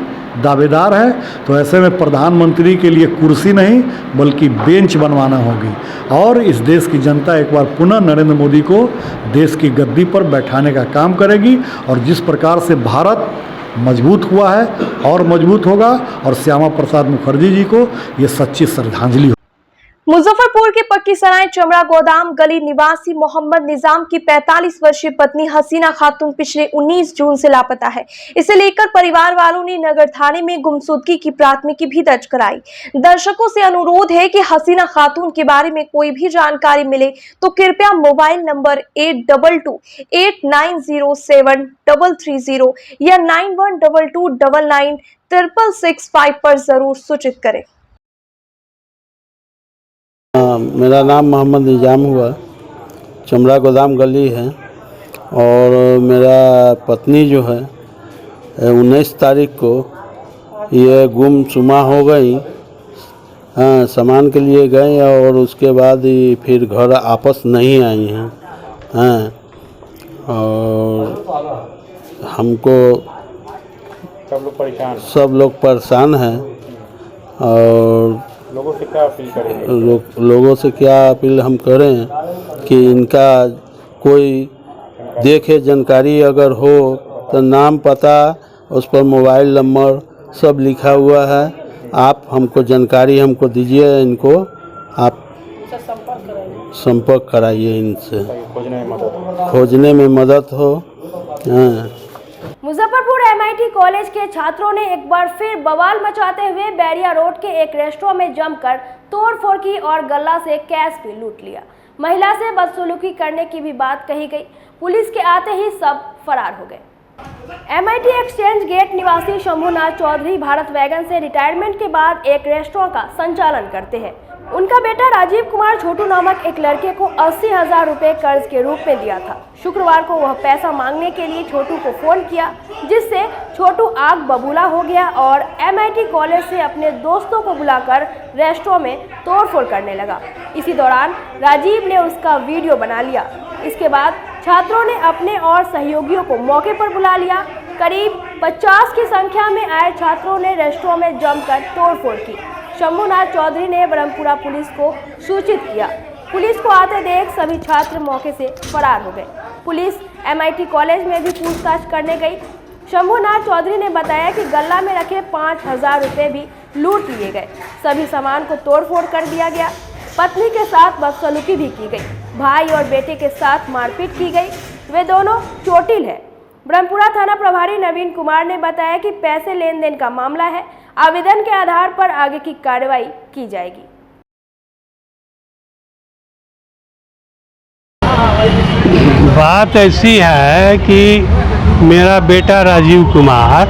दावेदार हैं। तो ऐसे में प्रधानमंत्री के लिए कुर्सी नहीं बल्कि बेंच बनवाना होगी और इस देश की जनता एक बार पुनः नरेंद्र मोदी को देश की गद्दी पर बैठाने का काम करेगी। और जिस प्रकार से भारत मजबूत हुआ है और मजबूत होगा और श्यामा प्रसाद मुखर्जी जी को ये सच्ची श्रद्धांजलि। मुजफ्फरपुर के पक्की सराय चमड़ा गोदाम गली निवासी मोहम्मद निजाम की 45 वर्षीय पत्नी हसीना खातून पिछले 19 जून से लापता है। इसे लेकर परिवार वालों ने नगर थाने में गुमशुदगी की प्राथमिकी भी दर्ज कराई। दर्शकों से अनुरोध है कि हसीना खातून के बारे में कोई भी जानकारी मिले तो कृपया मोबाइल नंबर 82290733 या 9122996665 पर जरूर सूचित करें। मेरा नाम मोहम्मद निजाम हुआ, चमड़ा गोदाम गली है और मेरा पत्नी जो है 19 तारीख को ये गुमसुमा हो गई। हाँ, सामान के लिए गए और उसके बाद ही फिर घर वापस नहीं आई हैं। हाँ, और हमको सब लोग परेशान हैं और लोगों से क्या अपील करेंगे? लोगों से क्या अपील हम करें कि इनका कोई देखे जानकारी अगर हो तो नाम, पता, उस पर मोबाइल नंबर सब लिखा हुआ है। आप हमको जानकारी हमको दीजिए, इनको आप संपर्क कराइए, इनसे खोजने में मदद हो। हाँ। मुजफ्फरपुर MIT कॉलेज के छात्रों ने एक बार फिर बवाल मचाते हुए बैरिया रोड के एक रेस्टोरेंट में जमकर तोड़फोड़ की और गल्ला से कैश भी लूट लिया। महिला से बदसलूकी करने की भी बात कही गई। पुलिस के आते ही सब फरार हो गए। MIT एक्सचेंज गेट निवासी शंभुनाथ चौधरी भारत वैगन से रिटायरमेंट के बाद एक रेस्टोरेंट का संचालन करते हैं। उनका बेटा राजीव कुमार छोटू नामक एक लड़के को 80,000 रुपए कर्ज के रूप में दिया था। शुक्रवार को वह पैसा मांगने के लिए छोटू को फोन किया, जिससे छोटू आग बबूला हो गया और MIT कॉलेज से अपने दोस्तों को बुलाकर रेस्टोरेंट में तोड़फोड़ करने लगा। इसी दौरान राजीव ने उसका वीडियो बना लिया। इसके बाद छात्रों ने अपने और सहयोगियों को मौके पर बुला लिया। करीब 50 की संख्या में आए छात्रों ने रेस्टोरेंट में जमकर तोड़फोड़ की। शंभुनाथ चौधरी ने ब्रह्मपुरा पुलिस को सूचित किया। पुलिस को आते देख सभी छात्र मौके से फरार हो गए। पुलिस MIT कॉलेज में भी पूछताछ करने गई। शंभुनाथ चौधरी ने बताया कि गल्ला में रखे 5,000 रुपये भी लूट लिए गए। सभी सामान को तोड़फोड़ कर दिया गया। पत्नी के साथ बदसलूकी भी की गई। भाई और बेटे के साथ मारपीट की गई। वे दोनों चोटिल है। ब्रह्मपुरा थाना प्रभारी नवीन कुमार ने बताया कि पैसे लेन देन का मामला है। आवेदन के आधार पर आगे की कार्रवाई की जाएगी। बात ऐसी है कि मेरा बेटा राजीव कुमार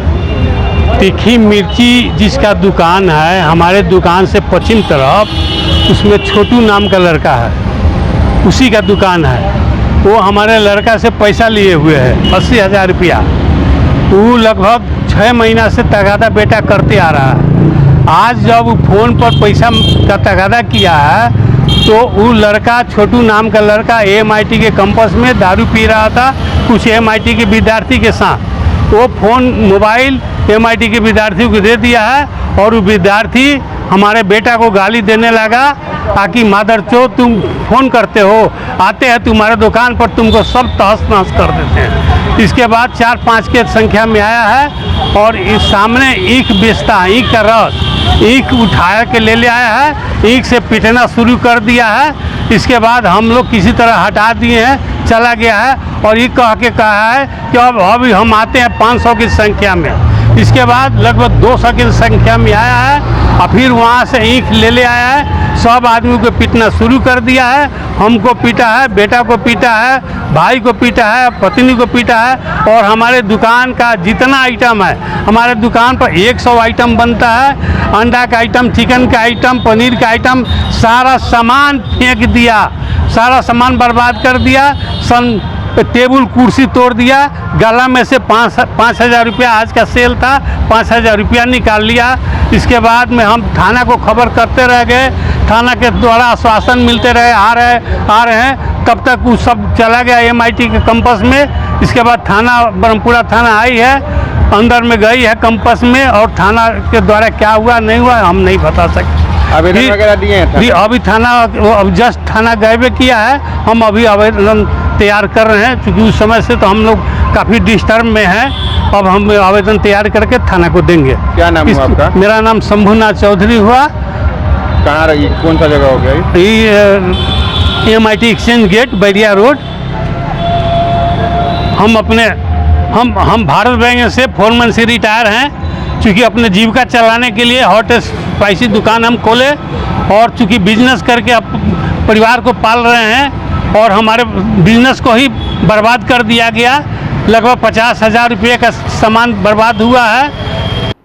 तीखी मिर्ची जिसका दुकान है, हमारे दुकान से पश्चिम तरफ, उसमें छोटू नाम का लड़का है, उसी का दुकान है। वो हमारे लड़का से पैसा लिए हुए है 80,000 रुपया। वो लगभग 6 महीना से तगादा बेटा करते आ रहा है। आज जब वो फ़ोन पर पैसा का तगादा किया है तो वो लड़का, छोटू नाम का लड़का, MIT के कैंपस में दारू पी रहा था कुछ MIT के विद्यार्थी के साथ। वो फ़ोन मोबाइल MIT के विद्यार्थियों को दे दिया है और वो विद्यार्थी हमारे बेटा को गाली देने लगा ताकि मादरचोद तुम फ़ोन करते हो, आते हैं तुम्हारे दुकान पर, तुमको सब तहस नहस कर देते हैं। इसके बाद 4-5 के संख्या में आया है और इस सामने ईख बेचता है, ईख का रस, ईख उठाया के ले आया है, ईख से पीटना शुरू कर दिया है। इसके बाद हम लोग किसी तरह हटा दिए हैं, चला गया है और ये कह के कहा है कि अब अभी हम आते हैं 500 की संख्या में। इसके बाद लगभग 200 की संख्या में आया है और फिर वहाँ से ईख ले आया है। सब आदमी को पीटना शुरू कर दिया है। हमको पीटा है, बेटा को पीटा है, भाई को पीटा है, पत्नी को पीटा है और हमारे दुकान का जितना आइटम है, हमारे दुकान पर 100 आइटम बनता है। अंडा का आइटम, चिकन का आइटम, पनीर का आइटम, सारा सामान फेंक दिया, सारा सामान बर्बाद कर दिया। टेबल कुर्सी तोड़ दिया। गला में से 5,000 रुपया आज का सेल था, 5,000 रुपया निकाल लिया। इसके बाद में हम थाना को खबर करते रह गए। थाना के द्वारा आश्वासन मिलते रहे, आ रहे हैं, तब तक वो सब चला गया MIT के कैंपस में। इसके बाद थाना, ब्रह्मपुरा थाना आई है, अंदर में गई है कैंपस में और थाना के द्वारा क्या हुआ नहीं हुआ हम नहीं बता सकते। आवेदन वगैरह दिए हैं? अभी थाना, अब जस्ट थाना गए किया है। हम अभी आवेदन तैयार कर रहे हैं क्योंकि उस समय से तो हम लोग काफ़ी डिस्टर्ब में हैं। अब हम आवेदन तैयार करके थाना को देंगे। क्या नाम हुआ आपका? मेरा नाम शंभुनाथ चौधरी हुआ। कहाँ रही, कौन सा जगह हो गया ये? MIT exchange gate, Bairia road. हम भारत बैंक से फोरमैन से रिटायर हैं। चूँकि अपने जीविका चलाने के लिए हॉट स्पाइसी दुकान हम खोले और चूँकि बिजनेस करके परिवार को पाल रहे हैं और हमारे बिजनेस को ही बर्बाद कर दिया गया। लगभग 50,000 रुपये का सामान बर्बाद हुआ है।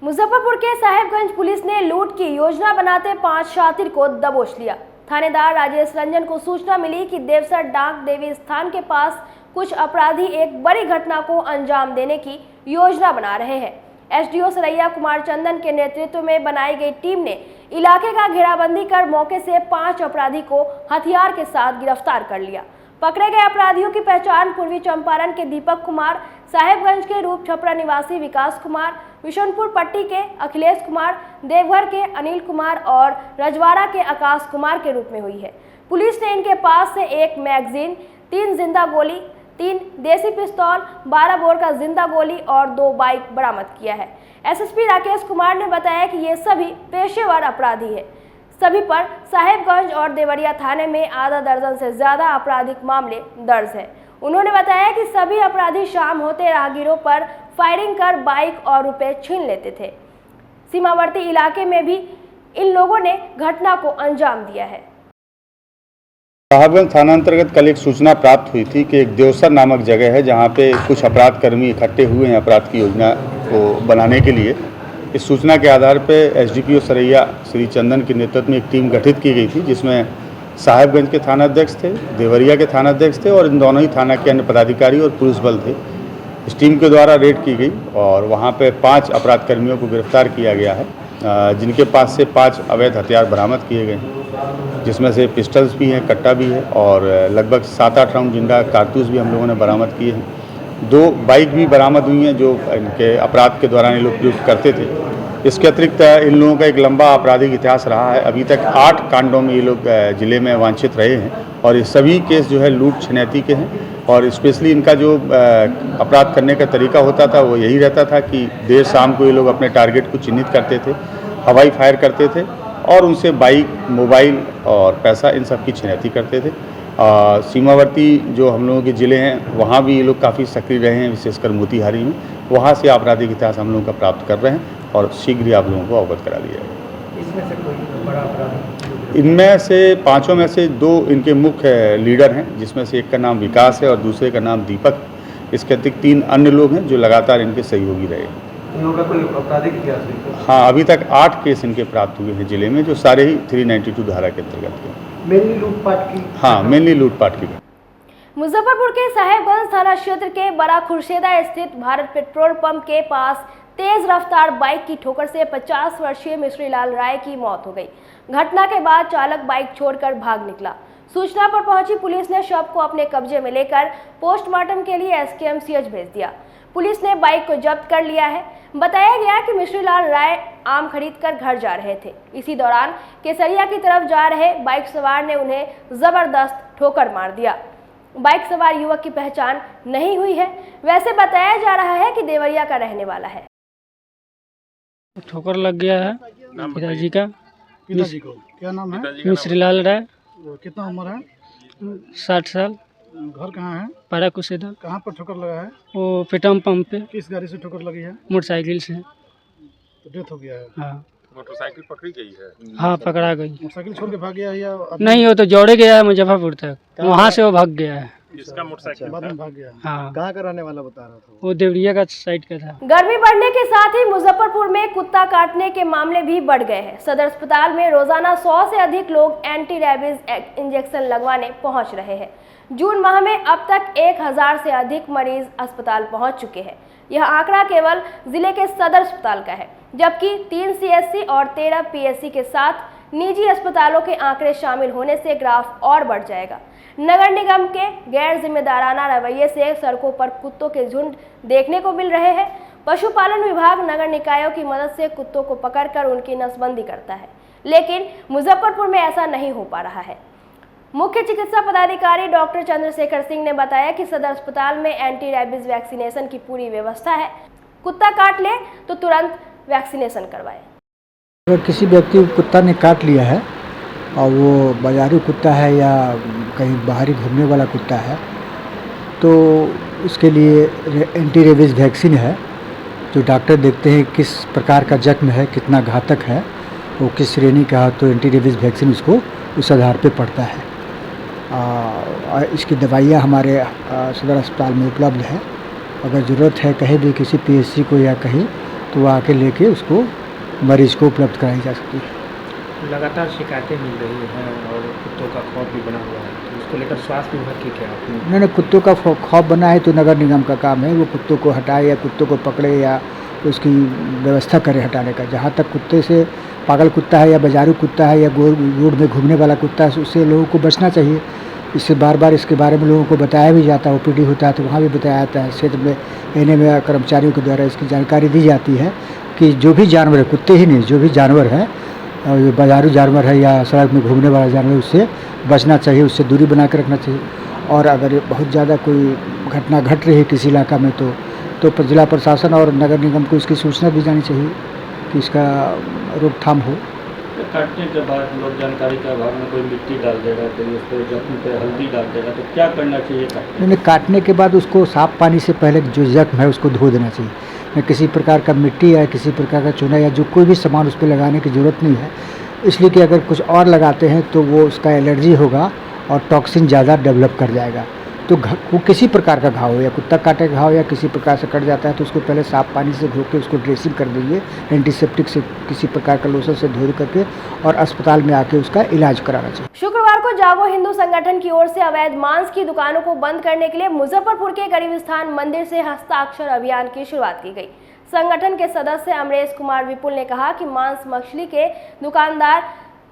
मुजफ्फरपुर के साहेबगंज पुलिस ने लूट की योजना बनाते 5 शातिर को दबोच लिया। थानेदार राजेश रंजन को सूचना मिली कि देवसर डाक देवी स्थान के पास कुछ अपराधी एक बड़ी घटना को अंजाम देने की योजना बना रहे हैं। SDO सरैया कुमार चंदन के नेतृत्व में बनाई गई टीम ने इलाके का घेराबंदी कर मौके से 5 अपराधी को हथियार के साथ गिरफ्तार कर लिया। पकड़े गए अपराधियों की पहचान पूर्वी चंपारण के दीपक कुमार, साहेबगंज के रूप छपरा निवासी विकास कुमार, विशनपुर पट्टी के अखिलेश कुमार, देवघर के अनिल कुमार और रजवाड़ा के आकाश कुमार के रूप में हुई है। पुलिस ने इनके पास से 1 मैगजीन, 3 जिंदा गोली, 3 देसी पिस्तौल, 12 बोर का जिंदा गोली और 2 बाइक बरामद किया है। SSP राकेश कुमार ने बताया कि ये सभी पेशेवर अपराधी है। सभी पर साहेबगंज और देवरिया थाने में आधा दर्जन से ज्यादा आपराधिक मामले दर्ज है। उन्होंने बताया कि सभी अपराधी शाम होते राहगीरों पर फायरिंग कर बाइक और रुपए छीन लेते थे। सीमावर्ती इलाके में भी इन लोगों ने घटना को अंजाम दिया है। साहेबगंज थाना अंतर्गत कल एक सूचना प्राप्त हुई थी कि एक देवसर नामक जगह है जहां पे कुछ अपराध कर्मी इकट्ठे हुए हैं अपराध की योजना को बनाने के लिए। इस सूचना के आधार पर एसडीपीओ सरैया श्री चंदन के नेतृत्व में एक टीम गठित की गई थी, जिसमें साहेबगंज के थानाध्यक्ष थे, देवरिया के थानाध्यक्ष थे और इन दोनों ही थाना के अन्य पदाधिकारी और पुलिस बल थे। इस टीम के द्वारा रेड की गई और वहाँ पे 5 अपराध कर्मियों को गिरफ्तार किया गया है, जिनके पास से 5 अवैध हथियार बरामद किए गए हैं, जिसमें से पिस्टल्स भी हैं, कट्टा भी है और लगभग 7-8 राउंड जिंदा कारतूस भी हम लोगों ने बरामद किए हैं। 2 बाइक भी बरामद हुई हैं जो इनके अपराध के दौरान ये लोग प्रयोग करते थे। इसके अतिरिक्त इन लोगों का एक लंबा आपराधिक इतिहास रहा है। अभी तक 8 कांडों में ये लोग ज़िले में वांछित रहे हैं और ये सभी केस जो है लूट छिनैती के हैं और स्पेशली इनका जो अपराध करने का तरीका होता था वो यही रहता था कि देर शाम को ये लोग अपने टारगेट को चिन्हित करते थे, हवाई फायर करते थे और उनसे बाइक, मोबाइल और पैसा इन सब की छिनैती करते थे। सीमावर्ती जो हम लोगों के ज़िले हैं वहाँ भी ये लोग काफ़ी सक्रिय रहे हैं, विशेषकर मोतिहारी में। वहाँ से आपराधिक इतिहास हम लोगों का प्राप्त कर रहे हैं और शीघ्र ही आप लोगों को अवगत करा दिया जाएगा। इसमें से कोई बड़ा अपराध? इनमें से 5 में से 2 इनके मुख्य लीडर हैं, जिसमें से एक का नाम विकास है और दूसरे का नाम दीपक। इसके अतिरिक्त 3 अन्य लोग हैं जो लगातार इनके सहयोगी रहे। इन लोगों का कोई आपराधिक इतिहास नहीं? हाँ, अभी तक 8 केस इनके प्राप्त हुए हैं जिले में, जो सारे ही 392 धारा के अंतर्गत हैं। मेनली लूटपाट की? हाँ, मेनली लूटपाट की। मुजफ्फरपुर के साहेबगंज थाना क्षेत्र के बड़ा खुर्शेदा स्थित भारत पेट्रोल पंप के पास तेज रफ्तार बाइक की ठोकर से 50 वर्षीय मिश्री लाल राय की मौत हो गई। घटना के बाद चालक बाइक छोड़कर भाग निकला। सूचना पर पहुंची पुलिस ने शव को अपने कब्जे में लेकर पोस्टमार्टम के लिए एसकेएमसीएच भेज दिया। पुलिस ने बाइक को जब्त कर लिया है। बताया गया कि मिश्री लाल राय आम खरीदकर घर जा रहे थे। इसी दौरान केसरिया की तरफ जा रहे बाइक सवार ने उन्हें जबरदस्त ठोकर मार दिया। बाइक सवार युवक की पहचान नहीं हुई है। वैसे बताया जा रहा है कि देवरिया का रहने वाला है। ठोकर लग गया है पिताजी का। पिताजी को क्या नाम है? मिश्री लाल राय। कितना उम्र है? 60 साल। घर कहाँ है? पारा कुशेदा। कहाँ पर ठोकर लगा है? वो पेट्रोल पंप पे। किस गाड़ी से ठोकर लगी है? मोटरसाइकिल से। तो डेथ हो गया है? हाँ। मोटरसाइकिल पकड़ी गई है? हाँ, पकड़ा गई। मोटरसाइकिल छोड़ के भाग गया है या नहीं, वो तो जोड़े गया है मुजफ्फरपुर तक, वहाँ से वो भाग गया है। इसका मोटरसाइकिल बाद में भाग गया? हाँ। कहाँ का रहने वाला बता रहा था? वो देवरिया का साइड का था। गर्मी बढ़ने के साथ ही मुजफ्फरपुर में कुत्ता काटने के मामले भी बढ़ गए हैं। सदर अस्पताल में रोजाना 100 से अधिक लोग एंटी रैबीज इंजेक्शन लगवाने पहुंच रहे हैं। जून माह में अब तक 1000 से अधिक मरीज अस्पताल पहुंच चुके हैं। यह आंकड़ा केवल जिले के सदर अस्पताल का है, जबकि 3 सीएचसी और 13 पीएचसी के साथ निजी अस्पतालों के आंकड़े शामिल होने से ग्राफ और बढ़ जाएगा। नगर निगम के गैर जिम्मेदाराना रवैये से सड़कों पर कुत्तों के झुंड देखने को मिल रहे हैं। पशुपालन विभाग नगर निकायों की मदद से कुत्तों को पकड़कर उनकी नसबंदी करता है, लेकिन मुजफ्फरपुर में ऐसा नहीं हो पा रहा है। मुख्य चिकित्सा पदाधिकारी डॉक्टर चंद्रशेखर सिंह ने बताया कि सदर अस्पताल में एंटी रैबीज वैक्सीनेशन की पूरी व्यवस्था है। कुत्ता काट ले तो तुरंत वैक्सीनेशन करवाएं। अगर किसी व्यक्ति को कुत्ता ने काट लिया है और वो बाजारी कुत्ता है या कहीं बाहरी घूमने वाला कुत्ता है, तो उसके लिए एंटी रेबीज वैक्सीन है, जो डॉक्टर देखते हैं किस प्रकार का जख्म है, कितना घातक है, वो किस श्रेणी का है, तो एंटी रेबीज वैक्सीन उसको उस आधार पे पड़ता है। इसकी दवाइयाँ हमारे सदर अस्पताल में उपलब्ध है। अगर ज़रूरत है कहीं भी किसी पीएचसी को या कहीं, तो वह आके लेके उसको मरीज को उपलब्ध कराई जा सकती है। लगातार शिकायतें मिल रही हैं और कुत्तों का खौफ भी बना हुआ है, तो इसको लेकर स्वास्थ्य विभाग की क्या आपने? नहीं, कुत्तों का खौफ बना है तो नगर निगम का काम है वो कुत्तों को हटाए या कुत्तों को पकड़े या उसकी व्यवस्था करे हटाने का। जहाँ तक कुत्ते से पागल कुत्ता है या बाजारू कुत्ता है या रोड में घूमने वाला कुत्ता है, उससे लोगों को बचना चाहिए। इससे बार बार इसके बारे में लोगों को बताया भी जाता है। ओपीडी होता है तो वहाँ भी बताया जाता है। क्षेत्र में एनए में कर्मचारियों के द्वारा इसकी जानकारी दी जाती है कि जो भी जानवर है, कुत्ते ही नहीं, जो भी जानवर है, बाजारू जानवर है या सड़क में घूमने वाला जानवर, उससे बचना चाहिए, उससे दूरी बना कर रखना चाहिए। और अगर बहुत ज़्यादा कोई घटना घट रही है किसी इलाका में तो जिला प्रशासन और नगर निगम को इसकी सूचना दी जानी चाहिए कि इसका रोकथाम हो। काटने के बाद लोग जानकारी के अभाव में कोई मिट्टी डाल देगा, तो उस पर जख्म पे हल्दी डाल देगा, तो क्या करना चाहिए? नहीं, काटने के बाद उसको साफ पानी से पहले जो जख्म है उसको धो देना चाहिए। न किसी प्रकार का मिट्टी या किसी प्रकार का चूना या जो कोई भी सामान उस पर लगाने की ज़रूरत नहीं है, इसलिए कि अगर कुछ और लगाते हैं तो वो उसका एलर्जी होगा और टॉक्सिन ज़्यादा डेवलप कर जाएगा। तो वो किसी प्रकार का घाव हो, या कुत्ता काटे घाव या किसी प्रकार से कट जाता है तो उसको पहले साफ पानी से धो के उसको ड्रेसिंग कर दीजिए, एंटीसेप्टिक से किसी प्रकार का लोशन से धो करके, और अस्पताल में आके उसका इलाज कराना चाहिए। शुक्रवार को जागो हिंदू संगठन की ओर से अवैध मांस की दुकानों को बंद करने के लिए मुजफ्फरपुर के गरीब स्थान मंदिर से हस्ताक्षर अभियान की शुरुआत की गई। संगठन के सदस्य अमरेश कुमार विपुल ने कहा कि मांस मछली के दुकानदार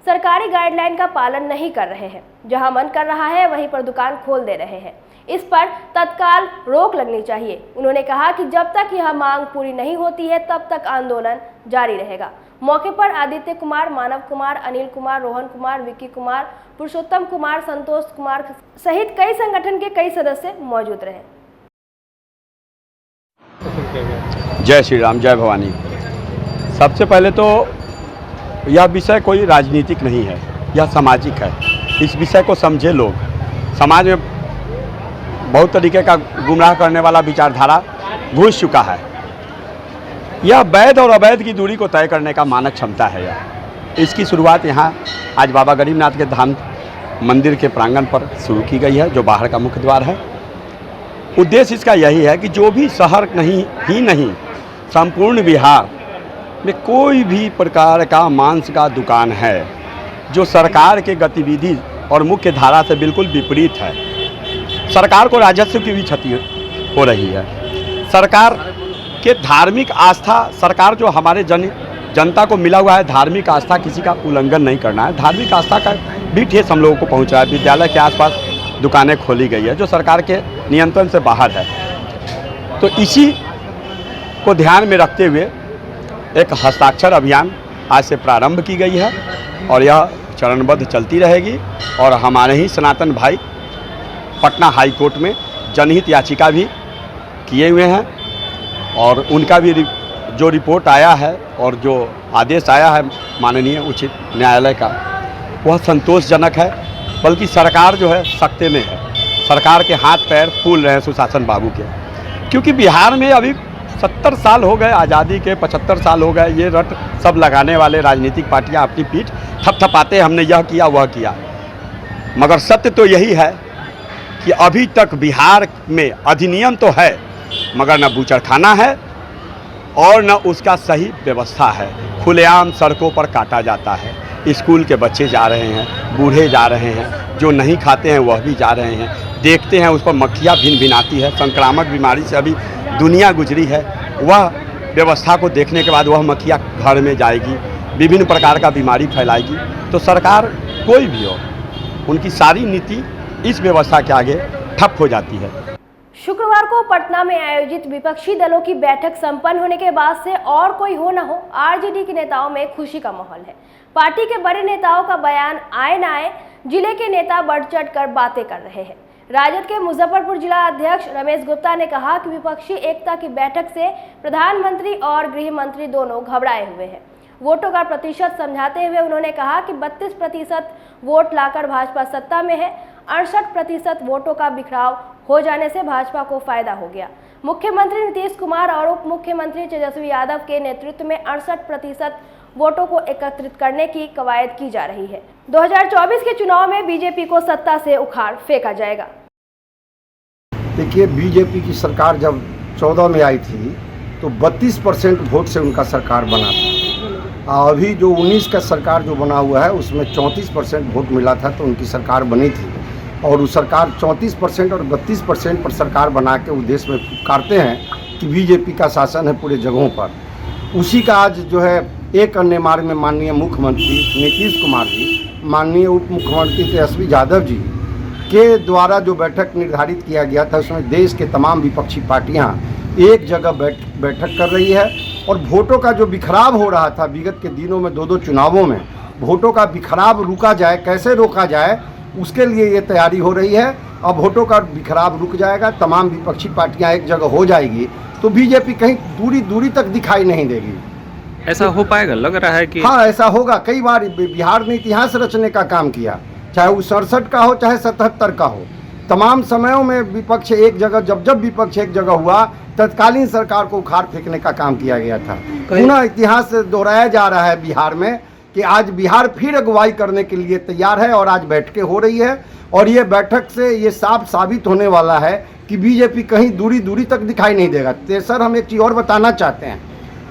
सरकारी गाइडलाइन का पालन नहीं कर रहे हैं, जहां मन कर रहा है वहीं पर दुकान खोल दे रहे हैं। इस पर तत्काल रोक लगनी चाहिए। उन्होंने कहा कि जब तक यह मांग पूरी नहीं होती है तब तक आंदोलन जारी रहेगा। मौके पर आदित्य कुमार, मानव कुमार, अनिल कुमार, रोहन कुमार, विक्की कुमार, पुरुषोत्तम कुमार, संतोष कुमार सहित कई संगठन के कई सदस्य मौजूद रहे। जय श्री राम, जय भवानी। सबसे पहले तो यह विषय कोई राजनीतिक नहीं है, यह सामाजिक है। इस विषय को समझे लोग। समाज में बहुत तरीके का गुमराह करने वाला विचारधारा घुस चुका है। यह वैध और अवैध की दूरी को तय करने का मानक क्षमता है। इसकी शुरुआत यहाँ आज बाबा गरीबनाथ के धाम मंदिर के प्रांगण पर शुरू की गई है, जो बाहर का मुख्य द्वार है। उद्देश्य इसका यही है कि जो भी शहर नहीं संपूर्ण बिहार में कोई भी प्रकार का मांस का दुकान है जो सरकार के गतिविधि और मुख्य धारा से बिल्कुल विपरीत है, सरकार को राजस्व की भी क्षति हो रही है। सरकार के धार्मिक आस्था, सरकार जो हमारे जनता को मिला हुआ है धार्मिक आस्था, किसी का उल्लंघन नहीं करना है। धार्मिक आस्था का भी ठेस हम लोगों को पहुंचा है। विद्यालय के आसपास दुकानें खोली गई है जो सरकार के नियंत्रण से बाहर है। तो इसी को ध्यान में रखते हुए एक हस्ताक्षर अभियान आज से प्रारंभ की गई है और यह चरणबद्ध चलती रहेगी। और हमारे ही सनातन भाई पटना हाई कोर्ट में जनहित याचिका भी किए हुए हैं और उनका भी जो रिपोर्ट आया है और जो आदेश आया है माननीय उच्च न्यायालय का, वह संतोषजनक है। बल्कि सरकार जो है सकते में है, सरकार के हाथ पैर फूल रहे हैं सुशासन बाबू के, क्योंकि बिहार में अभी 70 साल हो गए आज़ादी के, 75 साल हो गए। ये रट सब लगाने वाले राजनीतिक पार्टियां अपनी पीठ थपथपाते हमने यह किया वह किया, मगर सत्य तो यही है कि अभी तक बिहार में अधिनियम तो है मगर न बूचड़खाना है और न उसका सही व्यवस्था है। खुलेआम सड़कों पर काटा जाता है, स्कूल के बच्चे जा रहे हैं, बूढ़े जा रहे हैं, जो नहीं खाते हैं वह भी जा रहे हैं। देखते हैं उस पर मक्खियाँ भिन भिनाती है, संक्रामक बीमारी से अभी दुनिया गुजरी है। वह व्यवस्था को देखने के बाद वह मक्खियाँ घर में जाएगी, विभिन्न प्रकार का बीमारी फैलाएगी। तो सरकार कोई भी हो, उनकी सारी नीति इस व्यवस्था के आगे ठप हो जाती है। शुक्रवार को पटना में आयोजित विपक्षी दलों की बैठक संपन्न होने के बाद से और कोई हो न हो, आरजेडी के नेताओं में खुशी का माहौल है। पार्टी के बड़े नेताओं का बयान आए न आए, जिले के नेता बढ़ चढ़ कर बातें कर रहे हैं। राजद के मुजफ्फरपुर जिला अध्यक्ष रमेश गुप्ता ने कहा कि विपक्षी एकता की बैठक से प्रधानमंत्री और गृह मंत्री दोनों घबराए हुए हैं। वोटों का प्रतिशत समझाते हुए उन्होंने कहा कि 32% वोट लाकर भाजपा सत्ता में है, 68% वोटों का बिखराव हो जाने से भाजपा को फायदा हो गया। मुख्यमंत्री नीतीश कुमार और उप मुख्यमंत्री तेजस्वी यादव के नेतृत्व में 68% वोटों को एकत्रित करने की कवायद की जा रही है। 2024 के चुनाव में बीजेपी को सत्ता से उखाड़ फेंका जाएगा। देखिए, बीजेपी की सरकार जब 14 में आई थी तो 32% वोट से उनका सरकार बना था। अभी जो 19 का सरकार जो बना हुआ है उसमें 34% वोट मिला था तो उनकी सरकार बनी थी। और उस सरकार 34% और 32% पर सरकार बना के उस देश में पुकारते हैं कि बीजेपी का शासन है पूरे जगहों पर। उसी का आज जो है एक अन्य मार्ग में माननीय मुख्यमंत्री नीतीश कुमार जी, माननीय उप मुख्यमंत्री तेजस्वी यादव जी के द्वारा जो बैठक निर्धारित किया गया था उसमें देश के तमाम विपक्षी पार्टियां एक जगह बैठक कर रही है। और वोटों का जो बिखराव हो रहा था विगत के दिनों में, 2 चुनावों में वोटों का बिखराव रुका जाए, कैसे रोका जाए, उसके लिए ये तैयारी हो रही है। अब वोटों का बिखराव रुक जाएगा, तमाम विपक्षी पार्टियां एक जगह हो जाएगी तो बीजेपी कहीं दूरी तक दिखाई नहीं देगी। ऐसा हो पाएगा, लग रहा है कि हाँ ऐसा होगा। कई बार बिहार ने इतिहास रचने का काम किया, चाहे वो 67 का हो चाहे 77 का हो। तमाम समयों में विपक्ष एक जगह, जब विपक्ष एक जगह हुआ तत्कालीन सरकार को उखाड़ फेंकने का काम किया गया था। पुनः इतिहास दोहराया जा रहा है बिहार में कि आज बिहार फिर अगुवाई करने के लिए तैयार है और आज बैठकें हो रही है और ये बैठक से ये साफ साबित होने वाला है कि बीजेपी कहीं दूरी दूरी तक दिखाई नहीं देगा। तेसर हम एक चीज़ और बताना चाहते हैं,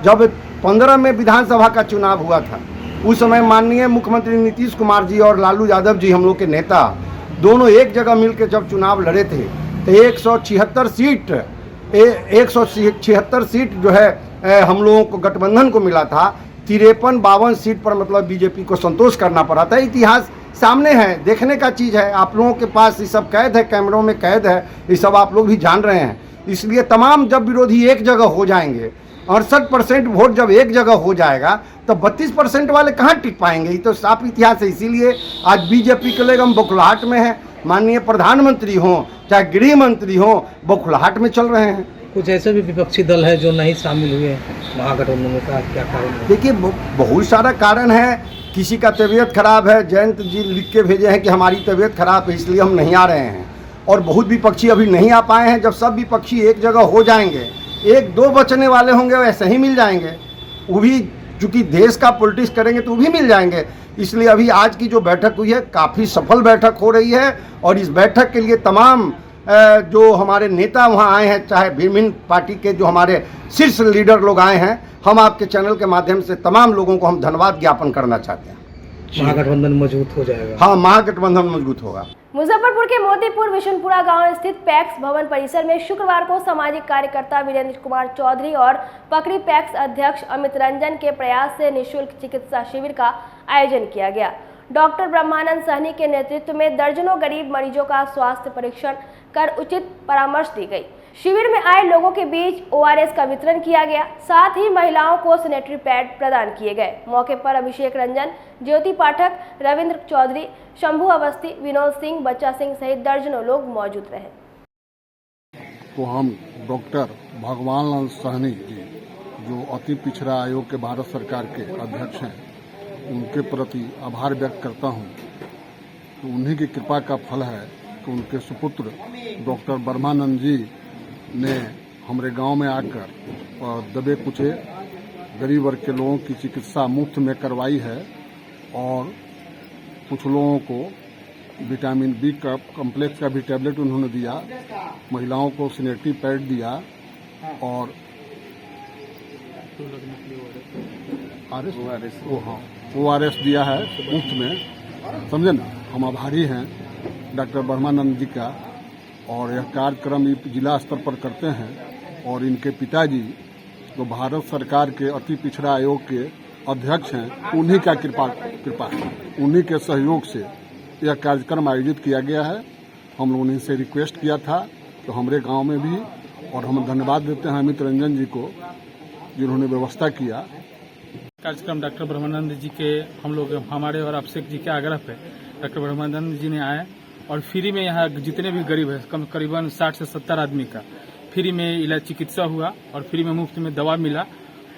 जब 15 में विधानसभा का चुनाव हुआ था उस समय माननीय मुख्यमंत्री नीतीश कुमार जी और लालू यादव जी हम लोग के नेता दोनों एक जगह मिलकर जब चुनाव लड़े थे तो 176 सीट जो है हम लोगों को गठबंधन को मिला था। 53-52 सीट पर मतलब बीजेपी को संतोष करना पड़ा था। इतिहास सामने है, देखने का चीज़ है, आप लोगों के पास ये सब कैद है, कैमरों में कैद है, ये सब आप लोग भी जान रहे हैं। इसलिए तमाम जब विरोधी एक जगह हो जाएंगे, 68% वोट जब एक जगह हो जाएगा तो 32% वाले कहाँ टिक पाएंगे, ये तो साफ इतिहास है। इसीलिए आज बीजेपी के लोग हम बौखलाहट में हैं, माननीय प्रधानमंत्री हों चाहे गृह मंत्री हों बौखलाहट में चल रहे हैं। कुछ ऐसे भी विपक्षी दल है जो नहीं शामिल हुए महागठबंधन में, का क्या कारण है? देखिए बहुत सारा कारण है, किसी का तबीयत खराब है, जयंत जी लिख के भेजे हैं कि हमारी तबीयत खराब है इसलिए हम नहीं आ रहे हैं, और बहुत विपक्षी अभी नहीं आ पाए हैं। जब सब विपक्षी एक जगह हो जाएंगे, 1-2 बचने वाले होंगे वैसे ही मिल जाएंगे, वो भी चूँकि देश का पॉलिटिक्स करेंगे तो वो भी मिल जाएंगे। इसलिए अभी आज की जो बैठक हुई है काफ़ी सफल बैठक हो रही है और इस बैठक के लिए तमाम जो हमारे नेता वहाँ आए हैं, चाहे विभिन्न पार्टी के जो हमारे शीर्ष लीडर लोग आए हैं, हम आपके चैनल के माध्यम से तमाम लोगों को हम धन्यवाद ज्ञापन करना चाहते हैं। महागठबंधन मजबूत हो जाएगा। हाँ, महागठबंधन मजबूत होगा। मुजफ्फरपुर के मोतीपुर विशनपुरा गांव स्थित पैक्स भवन परिसर में शुक्रवार को सामाजिक कार्यकर्ता वीरेंद्र कुमार चौधरी और पकड़ी पैक्स अध्यक्ष अमित रंजन के प्रयास से निःशुल्क चिकित्सा शिविर का आयोजन किया गया। डॉक्टर ब्रह्मानंद सहनी के नेतृत्व में दर्जनों गरीब मरीजों का स्वास्थ्य परीक्षण कर उचित परामर्श दी गई। शिविर में आए लोगों के बीच ORS का वितरण किया गया, साथ ही महिलाओं को सैनिटरी पैड प्रदान किए गए। मौके पर अभिषेक रंजन, ज्योति पाठक, रविंद्र चौधरी, शंभू अवस्थी, विनोद सिंह, बच्चा सिंह सहित दर्जनों लोग मौजूद रहे। तो हम डॉक्टर भगवान सहनी जी जो अति पिछड़ा आयोग के भारत सरकार के अध्यक्ष हैं, उनके प्रति आभार व्यक्त करता हूं। तो उन्हीं की कृपा का फल है कि उनके सुपुत्र डॉक्टर ब्रह्मानंद जी ने हमारे गांव में आकर दबे कुचे गरीब वर्ग के लोगों की चिकित्सा मुफ्त में करवाई है और कुछ लोगों को विटामिन बी का कम्प्लेक्स का भी टैबलेट उन्होंने दिया, महिलाओं को सैनिटरी पैड दिया और ORS दिया है मुफ्त में। समझे ना, हम आभारी हैं डॉक्टर ब्रह्मानंद जी का और यह कार्यक्रम जिला स्तर पर करते हैं और इनके पिताजी जो भारत सरकार के अति पिछड़ा आयोग के अध्यक्ष हैं, उन्हीं का कृपा है, उन्हीं के सहयोग से यह कार्यक्रम आयोजित किया गया है। हम लोगों ने इनसे रिक्वेस्ट किया था तो हमारे गांव में भी, और हम धन्यवाद देते हैं अमित रंजन जी को जिन्होंने व्यवस्था किया। कार्यक्रम डॉक्टर ब्रह्मानंद जी के हम लोग हमारे और अभिषेक जी के आग्रह पे डॉक्टर ब्रह्मानंद जी ने आए और फ्री में यहाँ जितने भी गरीब है करीबन 60 से 70 आदमी का फ्री में इलाज चिकित्सा हुआ और फ्री में मुफ्त में दवा मिला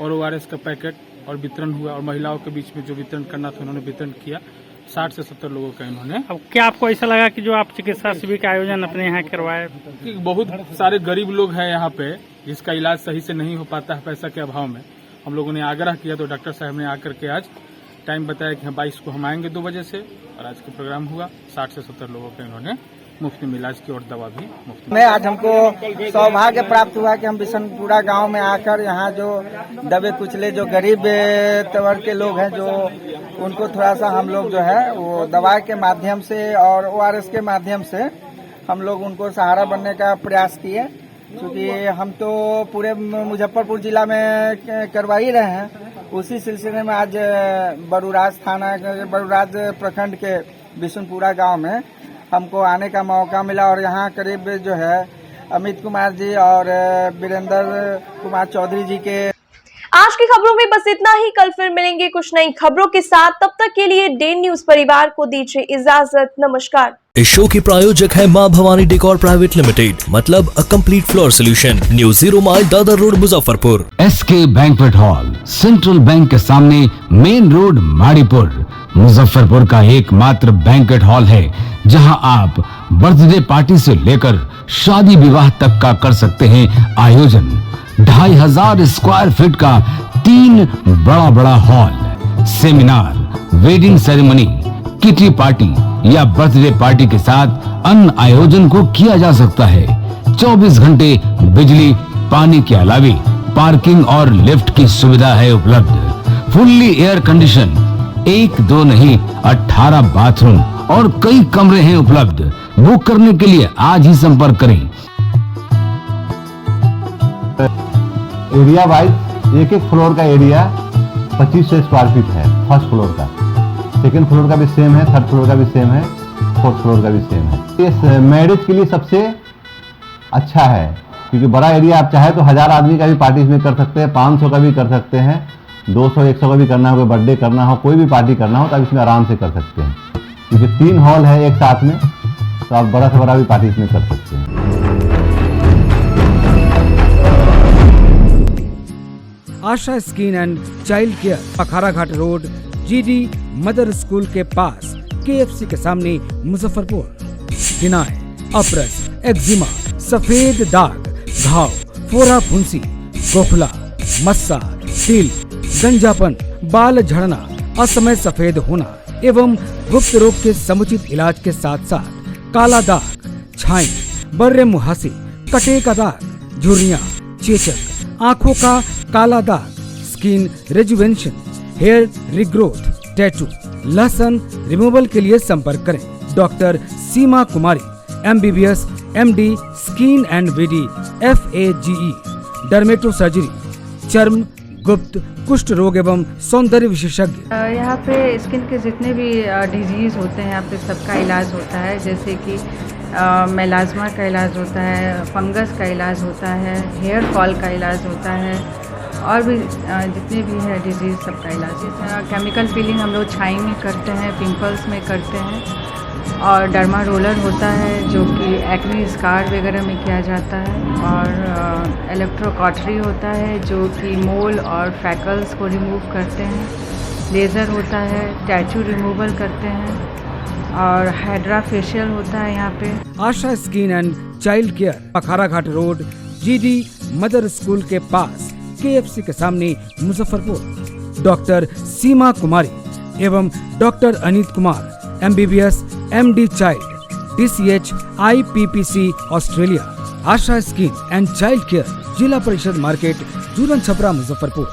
और ORS का पैकेट और वितरण हुआ और महिलाओं के बीच में जो वितरण करना था उन्होंने वितरण किया। 60 से 70 लोगों का इन्होंने। अब क्या आपको ऐसा लगा कि जो आप चिकित्सा शिविर का आयोजन अपने यहाँ करवाए? बहुत सारे गरीब लोग हैं यहाँ पे जिसका इलाज सही से नहीं हो पाता है पैसा के अभाव में। हम लोगों ने आग्रह किया तो डॉक्टर साहब ने आकर के आज टाइम बताया कि 22 को हम आएंगे 2 बजे से और आज का प्रोग्राम हुआ। 60 से 70 लोगों का इन्होंने मुफ्त में इलाज की और दवा भी मुफ्त में। आज हमको सौभाग्य प्राप्त हुआ कि हम विशनपुरा गांव में आकर यहाँ जो दबे कुचले जो गरीब वर्ग के लोग हैं, जो उनको थोड़ा सा हम लोग जो है वो दवा के माध्यम से और ORS के माध्यम से हम लोग उनको सहारा बनने का प्रयास किए। क्योंकि हम तो पूरे मुजफ्फरपुर जिला में करवा ही रहे हैं, उसी सिलसिले में आज बरूराज थाना बरूराज प्रखंड के विशनपुरा गांव में हमको आने का मौका मिला और यहाँ करीब जो है अमित कुमार जी और वीरेंद्र कुमार चौधरी जी के। आज की खबरों में बस इतना ही। कल फिर मिलेंगे कुछ नई खबरों के साथ। तब तक के लिए डेन न्यूज परिवार को दीजिए इजाजत। नमस्कार। इस शो के प्रायोजक है मां भवानी डेकोर प्राइवेट लिमिटेड, मतलब a complete floor solution, new 0 mile Dadar road Muzaffarpur. SK banquet hall, central bank के सामने, मेन रोड माड़ीपुर, मुजफ्फरपुर का एकमात्र बैंक्वेट हॉल है जहां आप बर्थडे पार्टी से लेकर शादी विवाह तक का कर सकते हैं आयोजन। 2500 स्क्वायर फीट का 3 बड़ा hall, seminar, wedding ceremony, kitty party या बर्थडे पार्टी के साथ अन्य आयोजन को किया जा सकता है। 24 घंटे बिजली पानी के अलावे पार्किंग और लिफ्ट की सुविधा है उपलब्ध। फुल्ली एयर कंडीशन, 1 2 नहीं 18 बाथरूम और कई कमरे हैं उपलब्ध। बुक करने के लिए आज ही संपर्क करें। एरिया वाइज एक फ्लोर का एरिया 2500 स्क्वायर फीट है। फर्स्ट फ्लोर का, सेकंड फ्लोर का भी सेम है, थर्ड फ्लोर का भी सेम है, फोर्थ फ्लोर का भी सेम है। ये मैरिज के लिए सबसे अच्छा है, क्योंकि बड़ा एरिया आप चाहे तो 1000 आदमी का भी पार्टी इसमें कर सकते हैं, 500 का भी कर सकते हैं, 200 100 का भी करना हो, कोई बर्थडे करना हो, कोई भी पार्टी करना हो तो आप इसमें आराम से कर सकते हैं। क्योंकि 3 हॉल है एक साथ में, तो आप बड़ा से बड़ा भी पार्टी इसमें कर सकते हैं। Asha skin and child care, Akhara Ghat road, GD mother school के पास, केएफसी के सामने, मुजफ्फरपुर। फिनाइल, अपरस, एक्जिमा, सफेद दाग, घाव, फोड़ा फुंसी, गोखला, मस्सा, तिल, गंजापन, बाल झड़ना, असमय सफेद होना एवं गुप्त रोग के समुचित इलाज के साथ साथ काला दाग, छाई, बर्रे मुहासे, कटे का दाग, झुर्रियां, चेचक, आंखों का काला दाग, skin rejuvenation, hair regrowth, tattoo, लहसन रिमूवल के लिए संपर्क करें। Doctor Seema Kumari, MBBS, MD, skin and VD, FAGE, dermatosurgery, चर्म, गुप्त, कुष्ठ रोग एवं सौंदर्य विशेषज्ञ। यहाँ पे स्किन के जितने भी डिजीज़ होते हैं यहाँ पे सबका इलाज होता है, जैसे कि मेलाज्मा का इलाज होता है, फंगस का इलाज होता है, हेयर फॉल का इलाज होता है, और भी जितने भी है डिजीज़ सबका इलाज होता है। केमिकल पीलिंग हम लोग छाई में करते हैं, पिंपल्स में करते हैं, और डर्मा रोलर होता है जो कि एक्ने स्कार वगैरह में किया जाता है, और इलेक्ट्रोकॉटरी होता है जो कि मोल और फ्रैकल्स को रिमूव करते हैं, लेज़र होता है, टैटू रिमूवल करते हैं, और हाइड्रा फेशियल होता है यहाँ पे। Asha skin and child care, Akhara Ghat road, GD mother school के पास, केएफसी के सामने, मुजफ्फरपुर। डॉक्टर सीमा कुमारी एवं doctor Aneet Kumar, MBBS, MD child, DCH, IPPC Australia. Asha skin and child care, जिला परिषद मार्केट, जूलन छपरा, मुजफ्फरपुर।